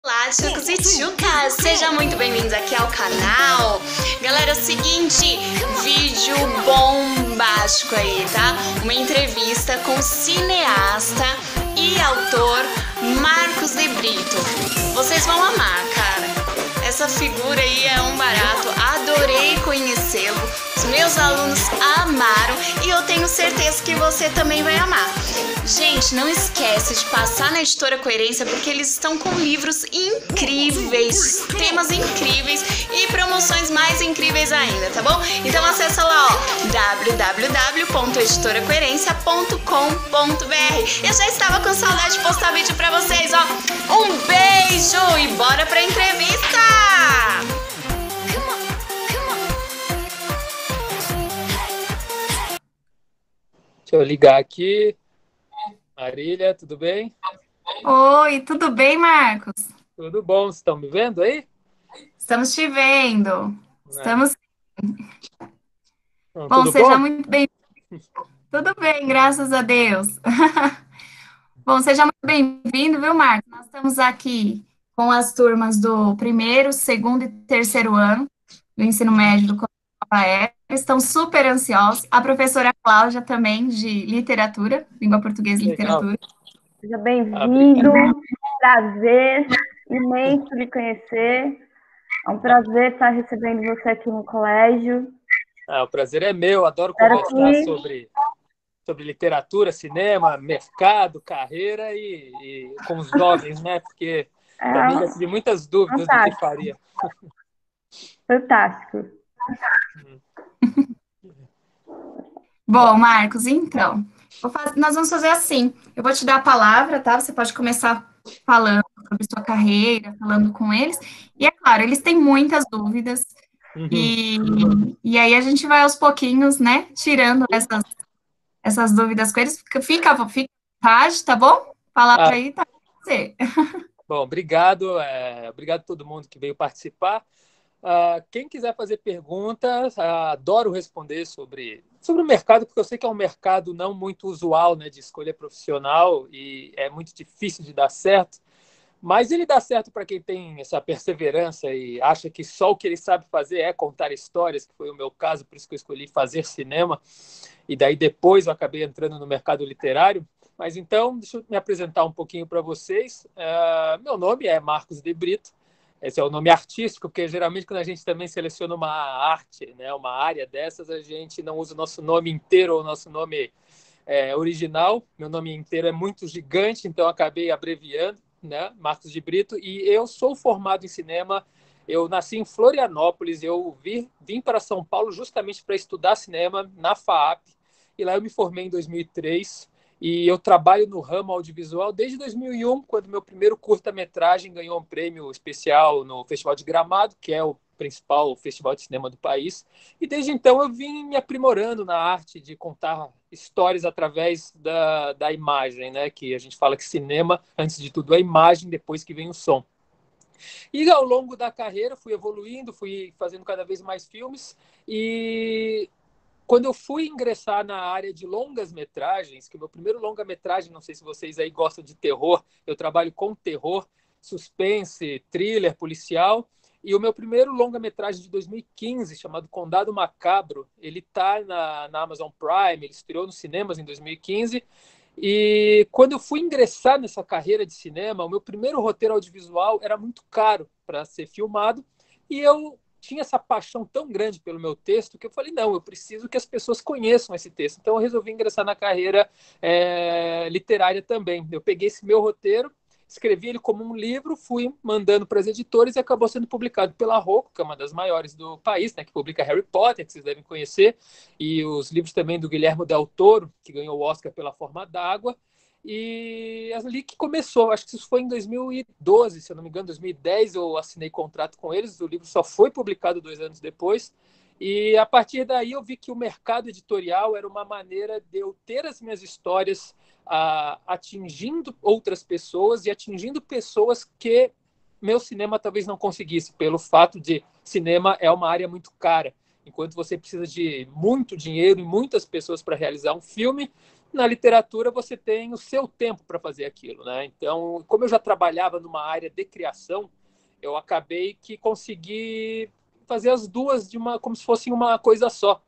Olá, tchucos e tchucas! Sejam muito bem-vindos aqui ao canal. Galera, é o seguinte, vídeo bombástico aí, tá? Uma entrevista com o cineasta e autor Marcos de Brito. Vocês vão amar, cara. Essa figura aí é um barato, adorei conhecê-lo. Os meus alunos amaram e eu tenho certeza que você também vai amar. Gente, não esquece de passar na Editora Coerência porque eles estão com livros incríveis, temas incríveis e promoções mais incríveis ainda, tá bom? Então acessa lá, ó, www.editoracoerencia.com.br. Eu já estava com saudade de postar vídeo pra vocês, ó. Um beijo e bora pra entrevista! Deixa eu ligar aqui. Marília, tudo bem? Oi, tudo bem, Marcos? Tudo bom? Vocês estão me vendo aí? Estamos te vendo. Ah, Estamos. então, Bom, tudo seja bom? muito bem. Tudo bem, graças a Deus. Bom, seja muito bem-vindo, viu, Marcos? Nós estamos aqui com as turmas do primeiro, segundo e terceiro ano do ensino médio do Colégio Aérea. Estão super ansiosos. A professora Cláudia também, de literatura, língua portuguesa e Legal. literatura. Seja Obrigado. bem-vindo, prazer imenso lhe conhecer. É um prazer estar recebendo você aqui no colégio. O prazer é meu. Adoro Espero conversar que sobre literatura, cinema, mercado, carreira e com os jovens, né? Porque também já tive muitas dúvidas do que fantástico, faria. fantástico. Bom, Marcos, então, nós vamos fazer assim. Eu vou te dar a palavra, tá? Você pode começar falando sobre sua carreira, falando com eles. E é claro, eles têm muitas dúvidas. Uhum. E aí a gente vai aos pouquinhos, né? Tirando essas dúvidas com eles. Fica à vontade, tá bom? Palavra Ah, aí, tá com você. bom, obrigado. Obrigado a todo mundo que veio participar. Quem quiser fazer perguntas, adoro responder sobre o mercado, porque eu sei que é um mercado não muito usual, né, de escolha profissional e é muito difícil de dar certo, mas ele dá certo para quem tem essa perseverança e acha que só o que ele sabe fazer é contar histórias, que foi o meu caso, por isso que eu escolhi fazer cinema, e daí depois eu acabei entrando no mercado literário. Mas então, deixa eu me apresentar um pouquinho para vocês. Meu nome é Marcos de Brito. Esse é o nome artístico, porque geralmente quando a gente também seleciona uma arte, né, uma área dessas, a gente não usa o nosso nome inteiro ou o nosso nome original. Meu nome inteiro é muito gigante, então acabei abreviando, né, Marcos de Brito. E eu sou formado em cinema. Eu nasci em Florianópolis, eu vim para São Paulo justamente para estudar cinema na FAAP, e lá eu me formei em 2003. E eu trabalho no ramo audiovisual desde 2001, quando meu primeiro curta-metragem ganhou um prêmio especial no Festival de Gramado, que é o principal festival de cinema do país. E desde então eu vim me aprimorando na arte de contar histórias através da imagem, né? Que a gente fala que cinema, antes de tudo, é a imagem, depois que vem o som. E ao longo da carreira fui evoluindo, fui fazendo cada vez mais filmes e quando eu fui ingressar na área de longas metragens, que o meu primeiro longa-metragem, não sei se vocês aí gostam de terror, eu trabalho com terror, suspense, thriller, policial, e o meu primeiro longa-metragem de 2015, chamado Condado Macabro, ele está na Amazon Prime, ele estreou nos cinemas em 2015, e quando eu fui ingressar nessa carreira de cinema, o meu primeiro roteiro audiovisual era muito caro para ser filmado, e eu tinha essa paixão tão grande pelo meu texto que eu falei, não, eu preciso que as pessoas conheçam esse texto. Então eu resolvi ingressar na carreira literária também. Eu peguei esse meu roteiro, escrevi ele como um livro, fui mandando para as editoras e acabou sendo publicado pela Rocco, que é uma das maiores do país, né, que publica Harry Potter, que vocês devem conhecer, e os livros também do Guilherme Del Toro, que ganhou o Oscar pela Forma d'Água. E ali que começou, acho que isso foi em 2012, se eu não me engano, 2010 eu assinei contrato com eles, o livro só foi publicado 2 anos depois, e a partir daí eu vi que o mercado editorial era uma maneira de eu ter as minhas histórias atingindo outras pessoas e atingindo pessoas que meu cinema talvez não conseguisse, pelo fato de cinema é uma área muito cara. Enquanto você precisa de muito dinheiro e muitas pessoas para realizar um filme, Na literatura, você tem o seu tempo para fazer aquilo, né? Então, como eu já trabalhava numa área de criação, eu acabei que consegui fazer as duas como se fossem uma coisa só.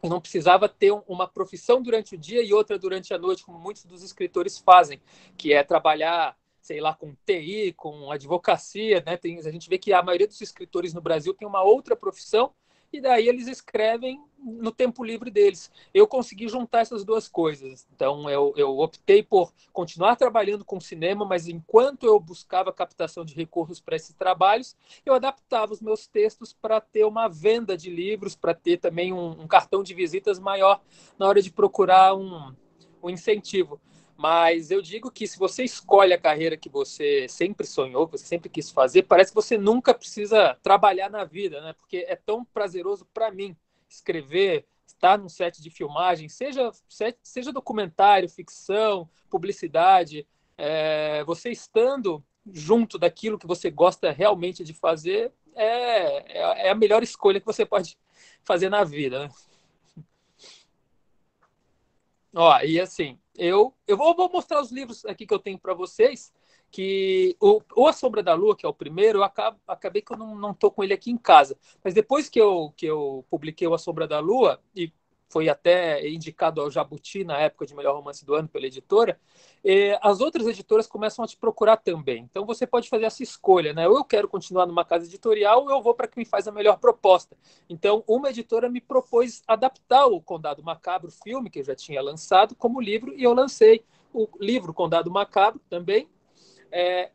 Eu não precisava ter uma profissão durante o dia e outra durante a noite, como muitos dos escritores fazem, que é trabalhar, sei lá, com TI, com advocacia, né? A gente vê que a maioria dos escritores no Brasil tem uma outra profissão e daí eles escrevem no tempo livre deles. Eu consegui juntar essas duas coisas. Então, eu optei por continuar trabalhando com cinema, mas enquanto eu buscava captação de recursos para esses trabalhos, eu adaptava os meus textos para ter uma venda de livros, para ter também um cartão de visitas maior na hora de procurar um incentivo. Mas eu digo que se você escolhe a carreira que você sempre sonhou, que você sempre quis fazer, parece que você nunca precisa trabalhar na vida, né? Porque é tão prazeroso para mim escrever, estar num set de filmagem, seja documentário, ficção, publicidade, você estando junto daquilo que você gosta realmente de fazer é a melhor escolha que você pode fazer na vida, né? Ó, e assim, eu vou mostrar os livros aqui que eu tenho para vocês, que o A Sombra da Lua, que é o primeiro, acabei que eu não tô com ele aqui em casa. Mas depois que eu publiquei o A Sombra da Lua, e foi até indicado ao Jabuti na época de melhor romance do ano pela editora, as outras editoras começam a te procurar também. Então você pode fazer essa escolha, né? Ou eu quero continuar numa casa editorial, ou eu vou para quem me faz a melhor proposta. Então, uma editora me propôs adaptar o Condado Macabro, filme que eu já tinha lançado, como livro, e eu lancei o livro Condado Macabro também.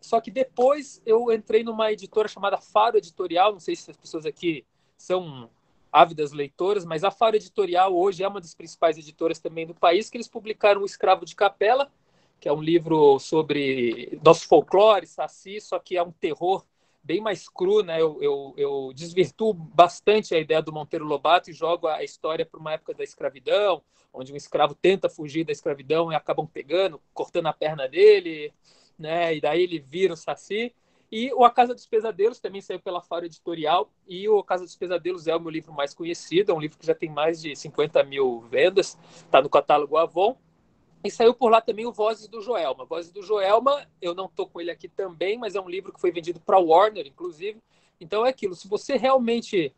Só que depois eu entrei numa editora chamada Faro Editorial, não sei se as pessoas aqui são ávidas leitoras, mas a Faro Editorial hoje é uma das principais editoras também do país, que eles publicaram O Escravo de Capela, que é um livro sobre nosso folclore, saci, só que é um terror bem mais cru, né? Eu desvirtuo bastante a ideia do Monteiro Lobato e jogo a história para uma época da escravidão, onde um escravo tenta fugir da escravidão e acabam pegando, cortando a perna dele, né? E daí ele vira o saci. E o A Casa dos Pesadelos também saiu pela Faro Editorial, e o A Casa dos Pesadelos é o meu livro mais conhecido, é um livro que já tem mais de 50 mil vendas, está no catálogo Avon. E saiu por lá também o Vozes do Joelma. Vozes do Joelma, eu não estou com ele aqui também, mas é um livro que foi vendido para a Warner, inclusive. Então é aquilo, se você realmente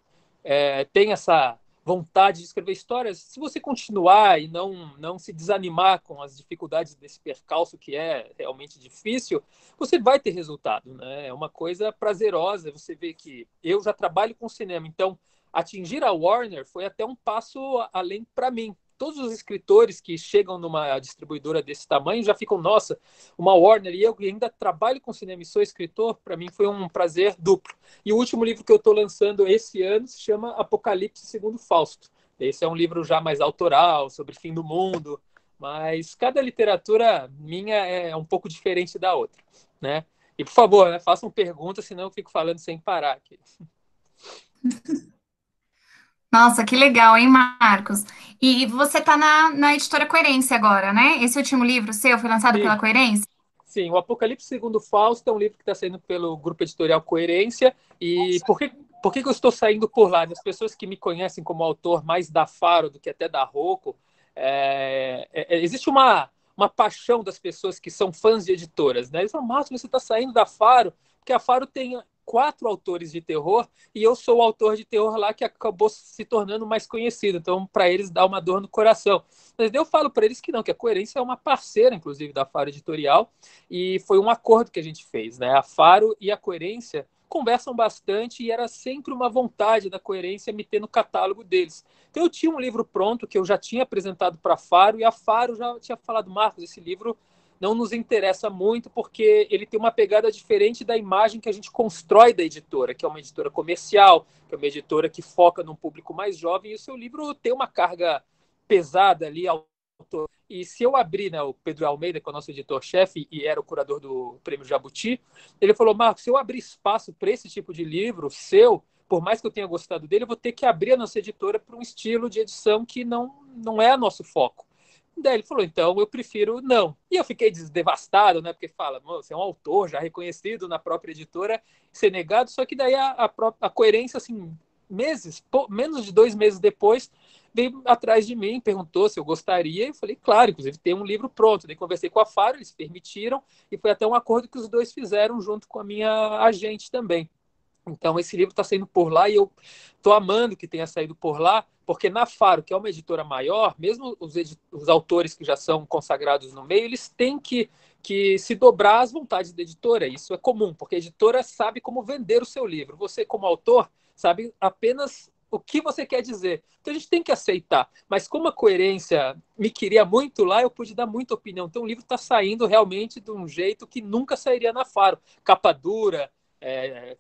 tem essa vontade de escrever histórias, se você continuar e não se desanimar com as dificuldades desse percalço que é realmente difícil, você vai ter resultado, né? É uma coisa prazerosa. Você vê que eu já trabalho com cinema, então atingir a Warner foi até um passo além para mim. Todos os escritores que chegam numa distribuidora desse tamanho já ficam, nossa, uma Warner, e eu ainda trabalho com cinema e sou escritor, para mim foi um prazer duplo. E o último livro que eu estou lançando esse ano se chama Apocalipse segundo Fausto. Esse é um livro já mais autoral, sobre fim do mundo, mas cada literatura minha é um pouco diferente da outra, né? E, por favor, né, façam perguntas, senão eu fico falando sem parar aqui. Nossa, que legal, hein, Marcos? E você está na editora Coerência agora, né? Esse último livro seu foi lançado pela Sim. Coerência? Sim, o Apocalipse segundo Fausto é um livro que está saindo pelo grupo editorial Coerência. E por que eu estou saindo por lá? As pessoas que me conhecem como autor mais da Faro do que até da Rocco, existe uma paixão das pessoas que são fãs de editoras, né? Eles falam, Márcio, você está saindo da Faro, porque a Faro tem 4 autores de terror e eu sou o autor de terror lá que acabou se tornando mais conhecido. Então, para eles, dá uma dor no coração. Mas eu falo para eles que não, que a Coerência é uma parceira, inclusive, da Faro Editorial, e foi um acordo que a gente fez, né? A Faro e a Coerência conversam bastante e era sempre uma vontade da Coerência me ter no catálogo deles. Então eu tinha um livro pronto que eu já tinha apresentado para a Faro e a Faro já tinha falado, Marcos, esse livro não nos interessa muito porque ele tem uma pegada diferente da imagem que a gente constrói da editora, que é uma editora comercial, que é uma editora que foca num público mais jovem, e o seu livro tem uma carga pesada ali. E se eu abrir, né, o Pedro Almeida, que é o nosso editor-chefe e era o curador do Prêmio Jabuti, ele falou, Marcos, se eu abrir espaço para esse tipo de livro seu, por mais que eu tenha gostado dele, eu vou ter que abrir a nossa editora para um estilo de edição que não é nosso foco. Daí ele falou, então eu prefiro não. E eu fiquei devastado, né? Porque fala, você é um autor já reconhecido na própria editora, ser negado, só que daí a Coerência, assim, menos de 2 meses depois, veio atrás de mim, perguntou se eu gostaria, e eu falei, claro, inclusive tem um livro pronto. Daí conversei com a Faro, eles permitiram, e foi até um acordo que os dois fizeram junto com a minha agente também. Então, esse livro está saindo por lá e eu estou amando que tenha saído por lá, porque na Faro, que é uma editora maior, mesmo os autores que já são consagrados no meio, eles têm que se dobrar às vontades da editora. Isso é comum, porque a editora sabe como vender o seu livro. Você, como autor, sabe apenas o que você quer dizer. Então, a gente tem que aceitar. Mas como a Coerência me queria muito lá, eu pude dar muita opinião. Então, o livro está saindo realmente de um jeito que nunca sairia na Faro. Capa dura.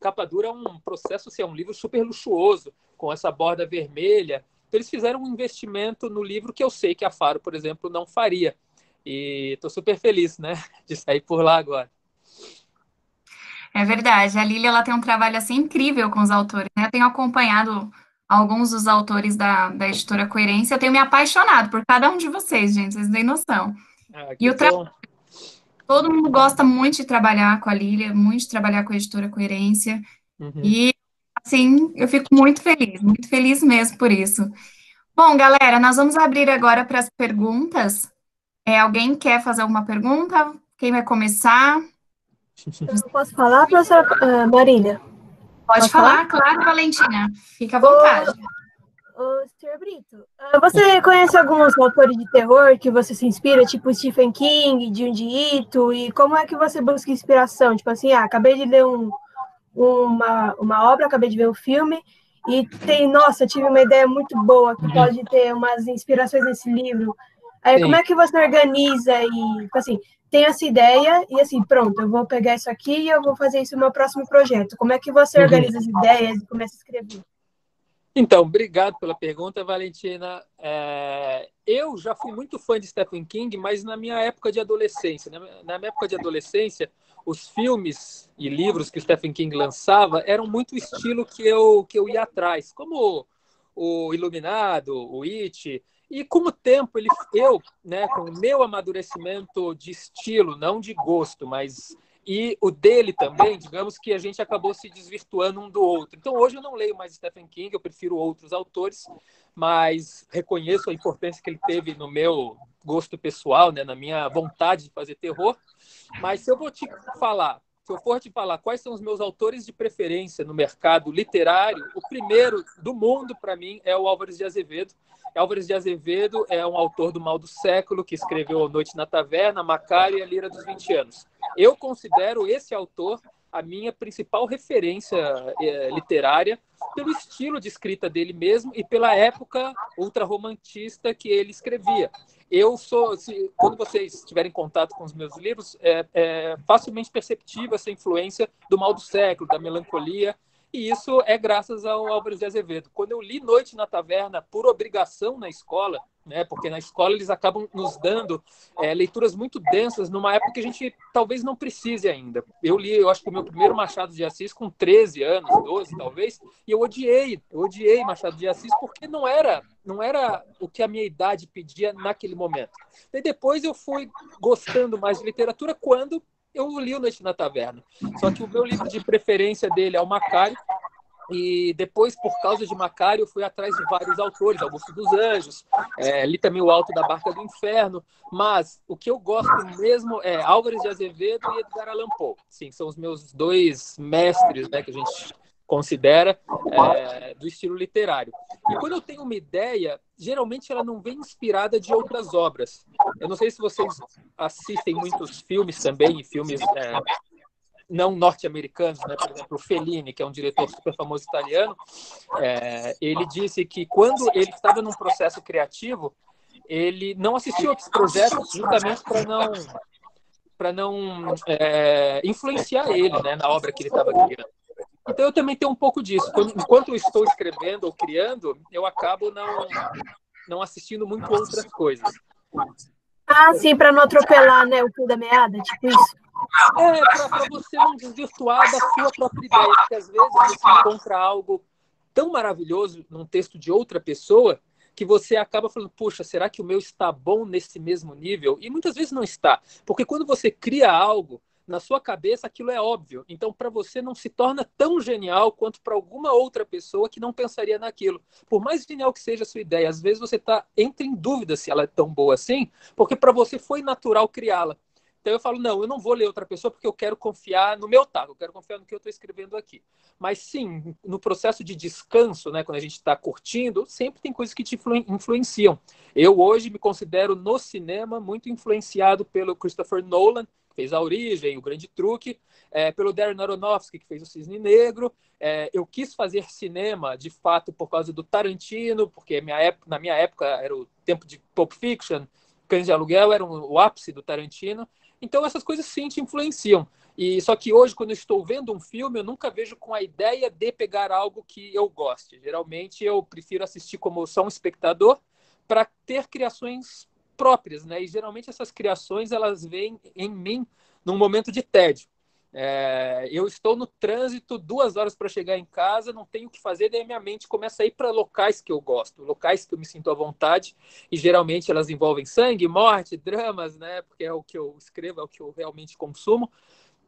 Capa dura é um processo, assim, é um livro super luxuoso, com essa borda vermelha. Então, eles fizeram um investimento no livro que eu sei que a Faro, por exemplo, não faria. E estou super feliz, né, de sair por lá agora. É verdade, a Lília, ela tem um trabalho, assim, incrível com os autores, né? Eu tenho acompanhado alguns dos autores da editora Coerência, eu tenho me apaixonado por cada um de vocês, gente, vocês não têm noção. Que E o bom. todo mundo gosta muito de trabalhar com a Lília, muito de trabalhar com a editora Coerência, e, assim, eu fico muito feliz mesmo por isso. Bom, galera, nós vamos abrir agora para as perguntas. Alguém quer fazer alguma pergunta? Quem vai começar? Eu posso falar, professora Marília? Pode falar, claro, Valentina. Fica à vontade. Ô, Sr. Brito, você conhece alguns autores de terror que você se inspira, tipo Stephen King, Junji Ito, e como é que você busca inspiração? Tipo assim, acabei de ler uma obra, acabei de ver um filme, e nossa, tive uma ideia muito boa que pode ter umas inspirações nesse livro. Aí, como é que você organiza e, tipo assim, tem essa ideia e assim, pronto, eu vou pegar isso aqui e eu vou fazer isso no meu próximo projeto. Como é que você organiza as ideias e começa a escrever? Então, obrigado pela pergunta, Valentina. Eu já fui muito fã de Stephen King, mas na minha época de adolescência. Na minha época de adolescência, os filmes e livros que o Stephen King lançava eram muito o estilo que eu ia atrás, como o Iluminado, o It. E com o tempo, né, com o meu amadurecimento de estilo, não de gosto, mas e o dele também, digamos que a gente acabou se desvirtuando um do outro. Então, hoje eu não leio mais Stephen King, eu prefiro outros autores, mas reconheço a importância que ele teve no meu gosto pessoal, né, na minha vontade de fazer terror. Mas se eu for te falar quais são os meus autores de preferência no mercado literário, o primeiro do mundo, para mim, é o Álvares de Azevedo. Álvares de Azevedo é um autor do Mal do Século, que escreveu A Noite na Taverna, Macário e A Lira dos 20 Anos. Eu considero esse autor a minha principal referência literária pelo estilo de escrita dele mesmo e pela época ultrarromantista que ele escrevia. Quando vocês tiverem contato com os meus livros, é facilmente perceptível essa influência do Mal do Século, da melancolia, e isso é graças ao Álvares de Azevedo. Quando eu li Noite na Taverna por obrigação na escola, né, porque na escola eles acabam nos dando leituras muito densas numa época que a gente talvez não precise ainda. Eu acho que o meu primeiro Machado de Assis com 13 anos, 12 talvez, e eu odiei Machado de Assis porque não era o que a minha idade pedia naquele momento. E depois eu fui gostando mais de literatura quando eu li o Noite na Taverna. Só que o meu livro de preferência dele é o Macário, e depois, por causa de Macário, eu fui atrás de vários autores, Augusto dos Anjos, li também O Alto da Barca do Inferno, mas o que eu gosto mesmo é Álvares de Azevedo e Edgar Allan Poe. Sim, são os meus dois mestres, né, que a gente considera do estilo literário. E quando eu tenho uma ideia, geralmente ela não vem inspirada de outras obras. Eu não sei se vocês assistem muitos filmes também, e filmes não norte-americanos, né? Por exemplo, o Fellini, que é um diretor super famoso italiano, ele disse que quando ele estava num processo criativo, ele não assistia outros projetos justamente para não influenciar ele, né, na obra que ele estava criando. Então eu também tenho um pouco disso. Enquanto eu estou escrevendo ou criando, eu acabo não assistindo muito outras coisas. Ah, sim, para não atropelar, né, o fio da meada, tipo isso. Para você não desvirtuar da sua própria ideia, porque às vezes você encontra algo tão maravilhoso num texto de outra pessoa que você acaba falando, puxa, será que o meu está bom nesse mesmo nível? E muitas vezes não está, porque quando você cria algo, Na sua cabeça, aquilo é óbvio. Então, para você, não se torna tão genial quanto para alguma outra pessoa que não pensaria naquilo. Por mais genial que seja a sua ideia, às vezes você entra em dúvida se ela é tão boa assim, porque para você foi natural criá-la. Então eu falo, não, eu não vou ler outra pessoa porque eu quero confiar no meu taco, eu quero confiar no que eu estou escrevendo aqui. Mas sim, no processo de descanso, né, quando a gente está curtindo, sempre tem coisas que te influenciam. Eu hoje me considero no cinema muito influenciado pelo Christopher Nolan, que fez A Origem, O Grande Truque, pelo Darren Aronofsky, que fez O Cisne Negro. Eu quis fazer cinema, de fato, por causa do Tarantino, porque na minha época era o tempo de Pulp Fiction, Cães de Aluguel era o ápice do Tarantino. Então, essas coisas sim te influenciam. E só que hoje, quando eu estou vendo um filme, eu nunca vejo com a ideia de pegar algo que eu goste. Geralmente, eu prefiro assistir como só um espectador para ter criações próprias, né? E geralmente essas criações elas vêm em mim num momento de tédio. Eu estou no trânsito 2 horas para chegar em casa, não tenho o que fazer, daí minha mente começa a ir para locais que eu gosto, locais que eu me sinto à vontade, e geralmente elas envolvem sangue, morte, dramas, né? Porque é o que eu escrevo, é o que eu realmente consumo.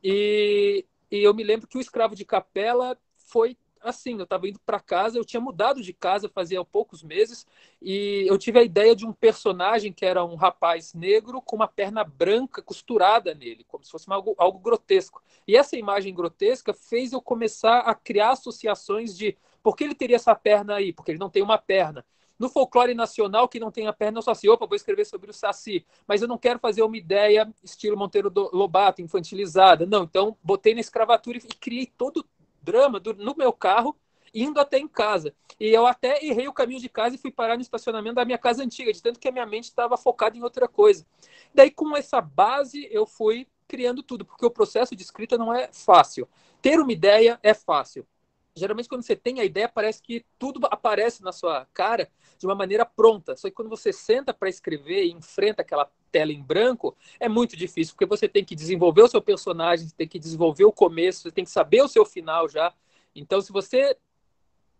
E eu me lembro que o Escravo de Capela foi assim, eu estava indo para casa, eu tinha mudado de casa fazia poucos meses, e eu tive a ideia de um personagem que era um rapaz negro com uma perna branca costurada nele, como se fosse algo grotesco. E essa imagem grotesca fez eu começar a criar associações de por que ele teria essa perna aí? Porque ele não tem uma perna. No folclore nacional, que não tem a perna, eu só assim, opa, vou escrever sobre o Saci. Mas eu não quero fazer uma ideia estilo Monteiro Lobato, infantilizada. Não, então botei na escravatura e criei todo o drama no meu carro, indo até em casa. E eu até errei o caminho de casa e fui parar no estacionamento da minha casa antiga, de tanto que a minha mente estava focada em outra coisa. Daí, com essa base, eu fui criando tudo, porque o processo de escrita não é fácil. Ter uma ideia é fácil. Geralmente, quando você tem a ideia, parece que tudo aparece na sua cara de uma maneira pronta. Só que quando você senta para escrever e enfrenta aquela tela em branco, é muito difícil, porque você tem que desenvolver o seu personagem, você tem que desenvolver o começo, você tem que saber o seu final já. Então, se você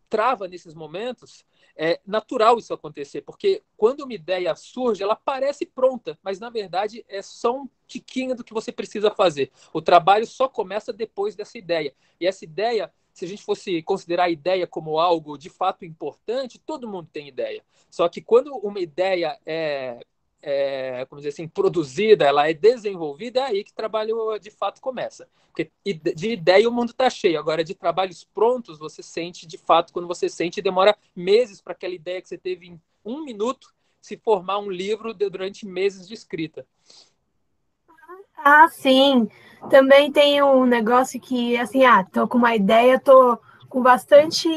trava nesses momentos, é natural isso acontecer, porque quando uma ideia surge, ela parece pronta, mas na verdade é só um tiquinho do que você precisa fazer. O trabalho só começa depois dessa ideia. E essa ideia, se a gente fosse considerar a ideia como algo de fato importante, todo mundo tem ideia. Só que quando uma ideia como dizer assim, produzida, ela é desenvolvida, é aí que o trabalho de fato começa. Porque de ideia o mundo está cheio. Agora, de trabalhos prontos, você sente de fato, quando você sente, demora meses para aquela ideia que você teve em 1 minuto se formar um livro durante meses de escrita. Ah, sim. Também tem um negócio que, assim, tô com uma ideia, tô com bastante,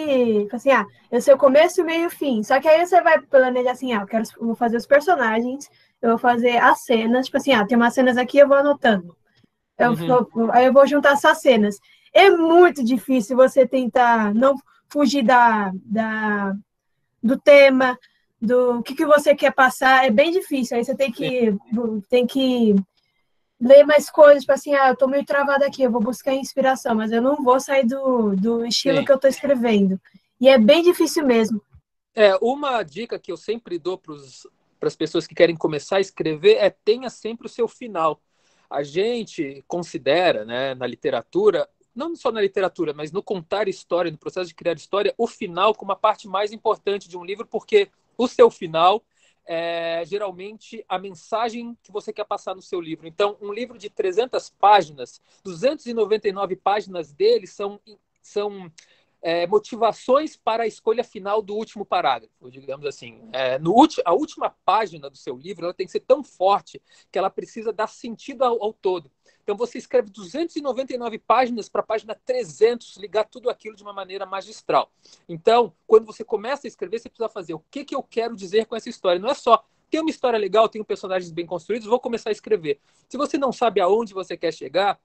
assim, eu sei o começo, o meio e o fim. Só que aí você vai planejar assim, eu vou fazer os personagens, eu vou fazer as cenas, tipo assim, tem umas cenas aqui, eu vou anotando. Aí eu vou juntar essas cenas. É muito difícil você tentar não fugir do tema, do que você quer passar, é bem difícil. Aí você tem que ler mais coisas, tipo assim, eu tô meio travada aqui, eu vou buscar inspiração, mas eu não vou sair do estilo que eu tô escrevendo. E é bem difícil mesmo. Uma dica que eu sempre dou para as pessoas que querem começar a escrever é tenha sempre o seu final. A gente considera, né, na literatura, não só na literatura, mas no contar história, no processo de criar história, o final como a parte mais importante de um livro, porque o seu final geralmente a mensagem que você quer passar no seu livro. Então, um livro de 300 páginas, 299 páginas dele são motivações para a escolha final do último parágrafo, digamos assim. A última página do seu livro ela tem que ser tão forte que ela precisa dar sentido ao todo. Então, você escreve 299 páginas para a página 300, ligar tudo aquilo de uma maneira magistral. Então, quando você começa a escrever, você precisa fazer o que eu quero dizer com essa história. Não é só ter uma história legal, tenho personagens bem construídos, vou começar a escrever. Se você não sabe aonde você quer chegar,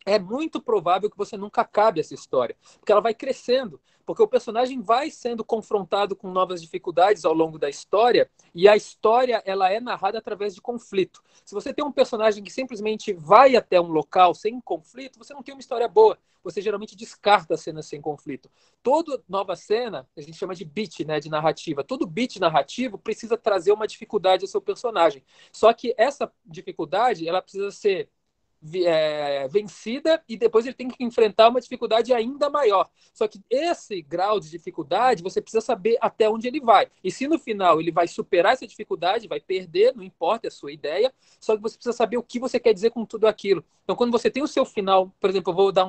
é muito provável que você nunca acabe essa história, porque ela vai crescendo, porque o personagem vai sendo confrontado com novas dificuldades ao longo da história, e a história ela é narrada através de conflito. Se você tem um personagem que simplesmente vai até um local sem conflito, você não tem uma história boa. Você geralmente descarta a cena sem conflito. Toda nova cena, a gente chama de beat, né, de narrativa. Todo beat narrativo precisa trazer uma dificuldade ao seu personagem. Só que essa dificuldade, ela precisa ser vencida e depois ele tem que enfrentar uma dificuldade ainda maior. Só que esse grau de dificuldade, você precisa saber até onde ele vai. E se no final ele vai superar essa dificuldade, vai perder, não importa, é a sua ideia, só que você precisa saber o que você quer dizer com tudo aquilo. Então, quando você tem o seu final, por exemplo, eu vou dar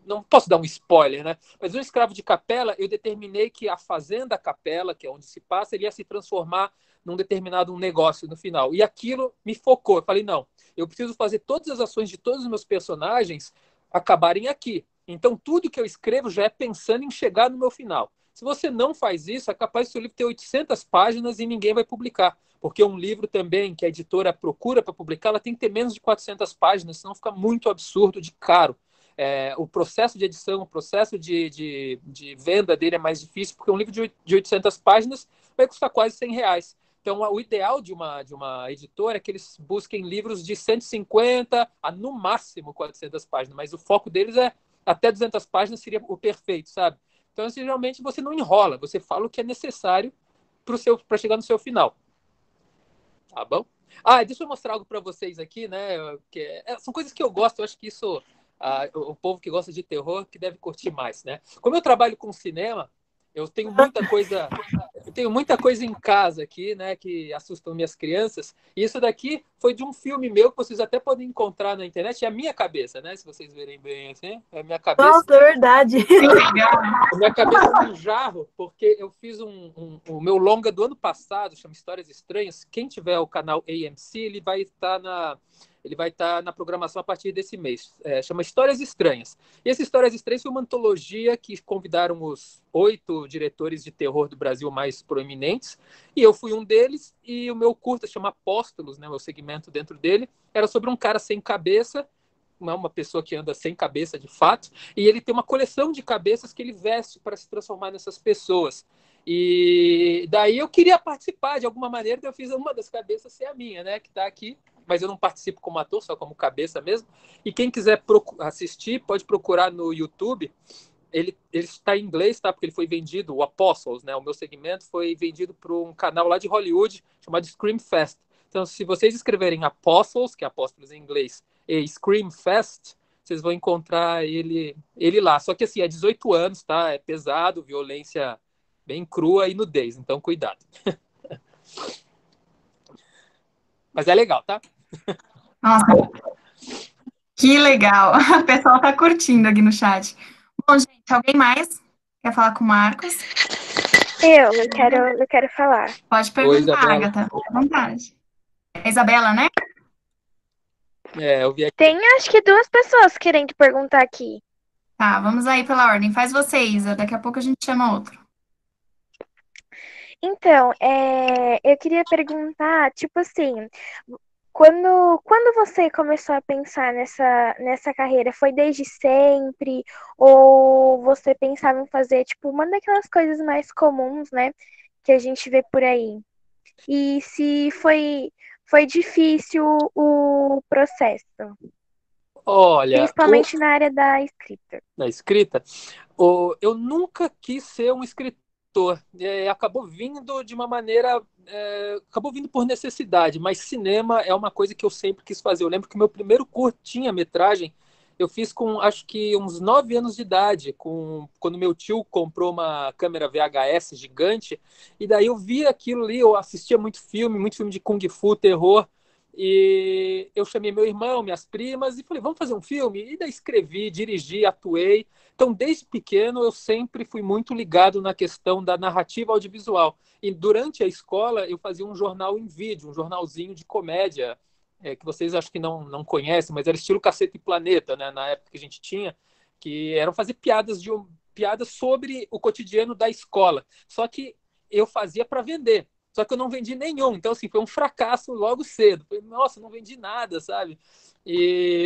não posso dar um spoiler, né? Mas no Escravo de Capela, eu determinei que a Fazenda Capela, que é onde se passa, ele ia se transformar num determinado negócio no final. E aquilo me focou. Eu falei, não, eu preciso fazer todas as ações de todos os meus personagens acabarem aqui. Então, tudo que eu escrevo já é pensando em chegar no meu final. Se você não faz isso, é capaz do seu livro ter 800 páginas e ninguém vai publicar. Porque um livro também, que a editora procura para publicar, ela tem que ter menos de 400 páginas, senão fica muito absurdo de caro. O processo de edição, o processo de venda dele é mais difícil, porque um livro de 800 páginas vai custar quase R$ 100. Então, o ideal de uma editora é que eles busquem livros de 150 a, no máximo, 400 páginas, mas o foco deles é até 200 páginas seria o perfeito, sabe? Então, assim, geralmente, você não enrola, você fala o que é necessário para chegar no seu final. Tá bom? Deixa eu mostrar algo para vocês aqui, né? São coisas que eu gosto, eu acho que isso... o povo que gosta de terror que deve curtir mais, né? Como eu trabalho com cinema, eu tenho muita coisa em casa aqui, né, que assustam minhas crianças. E isso daqui foi de um filme meu que vocês até podem encontrar na internet. É a minha cabeça, né? Se vocês verem bem assim, é a minha cabeça. Nossa, é verdade. A minha cabeça num jarro, porque eu fiz o meu longa do ano passado, chama Histórias Estranhas. Quem tiver o canal AMC, ele vai estar na programação a partir desse mês. Chama Histórias Estranhas. E essa Histórias Estranhas foi uma antologia que convidaram os 8 diretores de terror do Brasil mais proeminentes, e eu fui um deles, e o meu curta chama Apóstolos, né, o meu segmento dentro dele, era sobre um cara sem cabeça, uma pessoa que anda sem cabeça de fato, e ele tem uma coleção de cabeças que ele veste para se transformar nessas pessoas. E daí eu queria participar de alguma maneira, então eu fiz uma das cabeças ser a minha, né, que está aqui, mas eu não participo como ator, só como cabeça mesmo. E quem quiser assistir, pode procurar no YouTube. Ele está em inglês, tá? Porque ele foi vendido, o Apostles, né? O meu segmento foi vendido para um canal lá de Hollywood chamado Scream Fest. Então, se vocês escreverem Apostles, que é Apóstolos em inglês, e Scream Fest, vocês vão encontrar ele lá. Só que assim, é 18 anos, tá? É pesado, violência bem crua e nudez. Então, cuidado. Mas é legal, tá? Nossa, que legal. O pessoal tá curtindo aqui no chat. Bom, gente, alguém mais quer falar com o Marcos? Eu quero falar. Pode perguntar, Agatha. Fique à vontade. É a Isabela, né? Eu vi aqui. Tem acho que 2 pessoas querendo perguntar aqui. Tá, vamos aí pela ordem. Faz você, Isa. Daqui a pouco a gente chama outro. Então, eu queria perguntar, tipo assim, quando você começou a pensar nessa carreira, foi desde sempre? Ou você pensava em fazer, tipo, uma daquelas coisas mais comuns, né, que a gente vê por aí? E se foi difícil o processo, Olha, principalmente na área da escrita? na escrita, eu nunca quis ser um escritor. Acabou vindo de uma maneira, acabou vindo por necessidade, mas cinema é uma coisa que eu sempre quis fazer. Eu lembro que o meu primeiro curtinha-metragem eu fiz com, acho que uns 9 anos de idade, quando meu tio comprou uma câmera VHS gigante, e daí eu via aquilo ali, eu assistia muito filme de Kung Fu, terror, e eu chamei meu irmão, minhas primas, e falei, vamos fazer um filme? E daí escrevi, dirigi, atuei. Então, desde pequeno, eu sempre fui muito ligado na questão da narrativa audiovisual. E durante a escola, eu fazia um jornal em vídeo, um jornalzinho de comédia, que vocês acho que não conhecem, mas era estilo Cacete e Planeta, né? Na época que a gente tinha, que eram fazer piadas sobre o cotidiano da escola. Só que eu fazia para vender. Só que eu não vendi nenhum. Então, assim, foi um fracasso logo cedo. Falei, nossa, não vendi nada, sabe?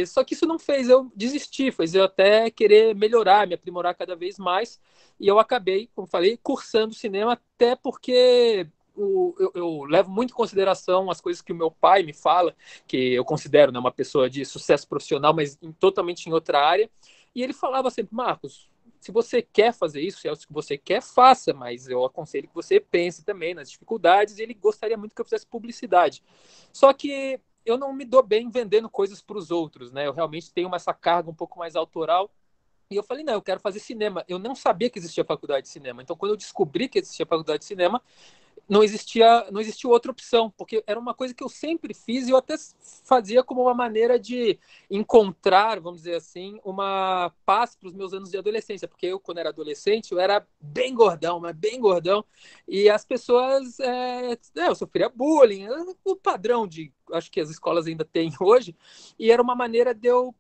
Só que isso não fez eu desistir, fez eu até querer melhorar, me aprimorar cada vez mais. E eu acabei, como falei, cursando cinema, até porque eu levo muito em consideração as coisas que o meu pai me fala, que eu considero, né, uma pessoa de sucesso profissional, mas totalmente em outra área. E ele falava sempre, Marcos, se você quer fazer isso, se é o que você quer, faça, mas eu aconselho que você pense também nas dificuldades, e ele gostaria muito que eu fizesse publicidade. Só que eu não me dou bem vendendo coisas para os outros, né? Eu realmente tenho essa carga um pouco mais autoral. E eu falei, não, eu quero fazer cinema. Eu não sabia que existia faculdade de cinema. Então, quando eu descobri que existia faculdade de cinema, não existia outra opção, porque era uma coisa que eu sempre fiz e eu até fazia como uma maneira de encontrar, vamos dizer assim, uma paz para os meus anos de adolescência, porque eu, quando era adolescente, eu era bem gordão, mas bem gordão, e as pessoas, eu sofria bullying, o padrão de, acho que as escolas ainda têm hoje, e era uma maneira de eu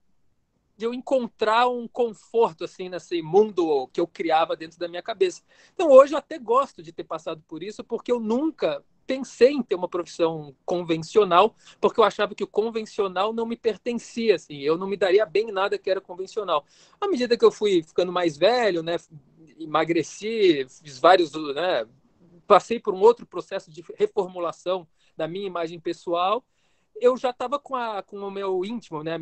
encontrar um conforto assim nesse mundo que eu criava dentro da minha cabeça. Então hoje eu até gosto de ter passado por isso, porque eu nunca pensei em ter uma profissão convencional, porque eu achava que o convencional não me pertencia, assim, eu não me daria bem em nada que era convencional. À medida que eu fui ficando mais velho, né, emagreci, fiz vários, né, passei por um outro processo de reformulação da minha imagem pessoal, eu já estava com o meu íntimo, né,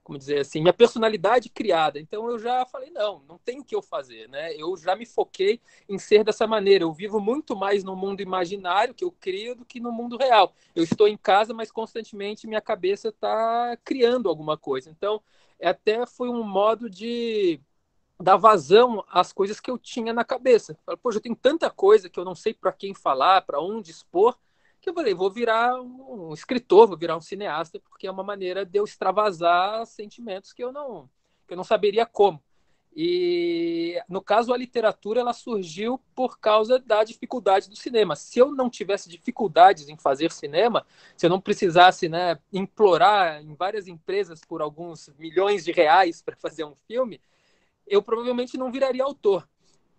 como dizer assim, minha personalidade criada. Então eu já falei, não tem o que eu fazer, né? Eu já me foquei em ser dessa maneira. Eu vivo muito mais no mundo imaginário que eu crio do que no mundo real. Eu estou em casa, mas constantemente minha cabeça está criando alguma coisa. Então, até foi um modo de dar vazão às coisas que eu tinha na cabeça. Pô, eu tenho tanta coisa que eu não sei para quem falar, para onde expor, que eu falei, vou virar um escritor, vou virar um cineasta, porque é uma maneira de eu extravasar sentimentos que eu não saberia como. E, no caso, a literatura ela surgiu por causa da dificuldade do cinema. Se eu não tivesse dificuldades em fazer cinema, se eu não precisasse, né, implorar em várias empresas por alguns milhões de reais para fazer um filme, eu provavelmente não viraria autor.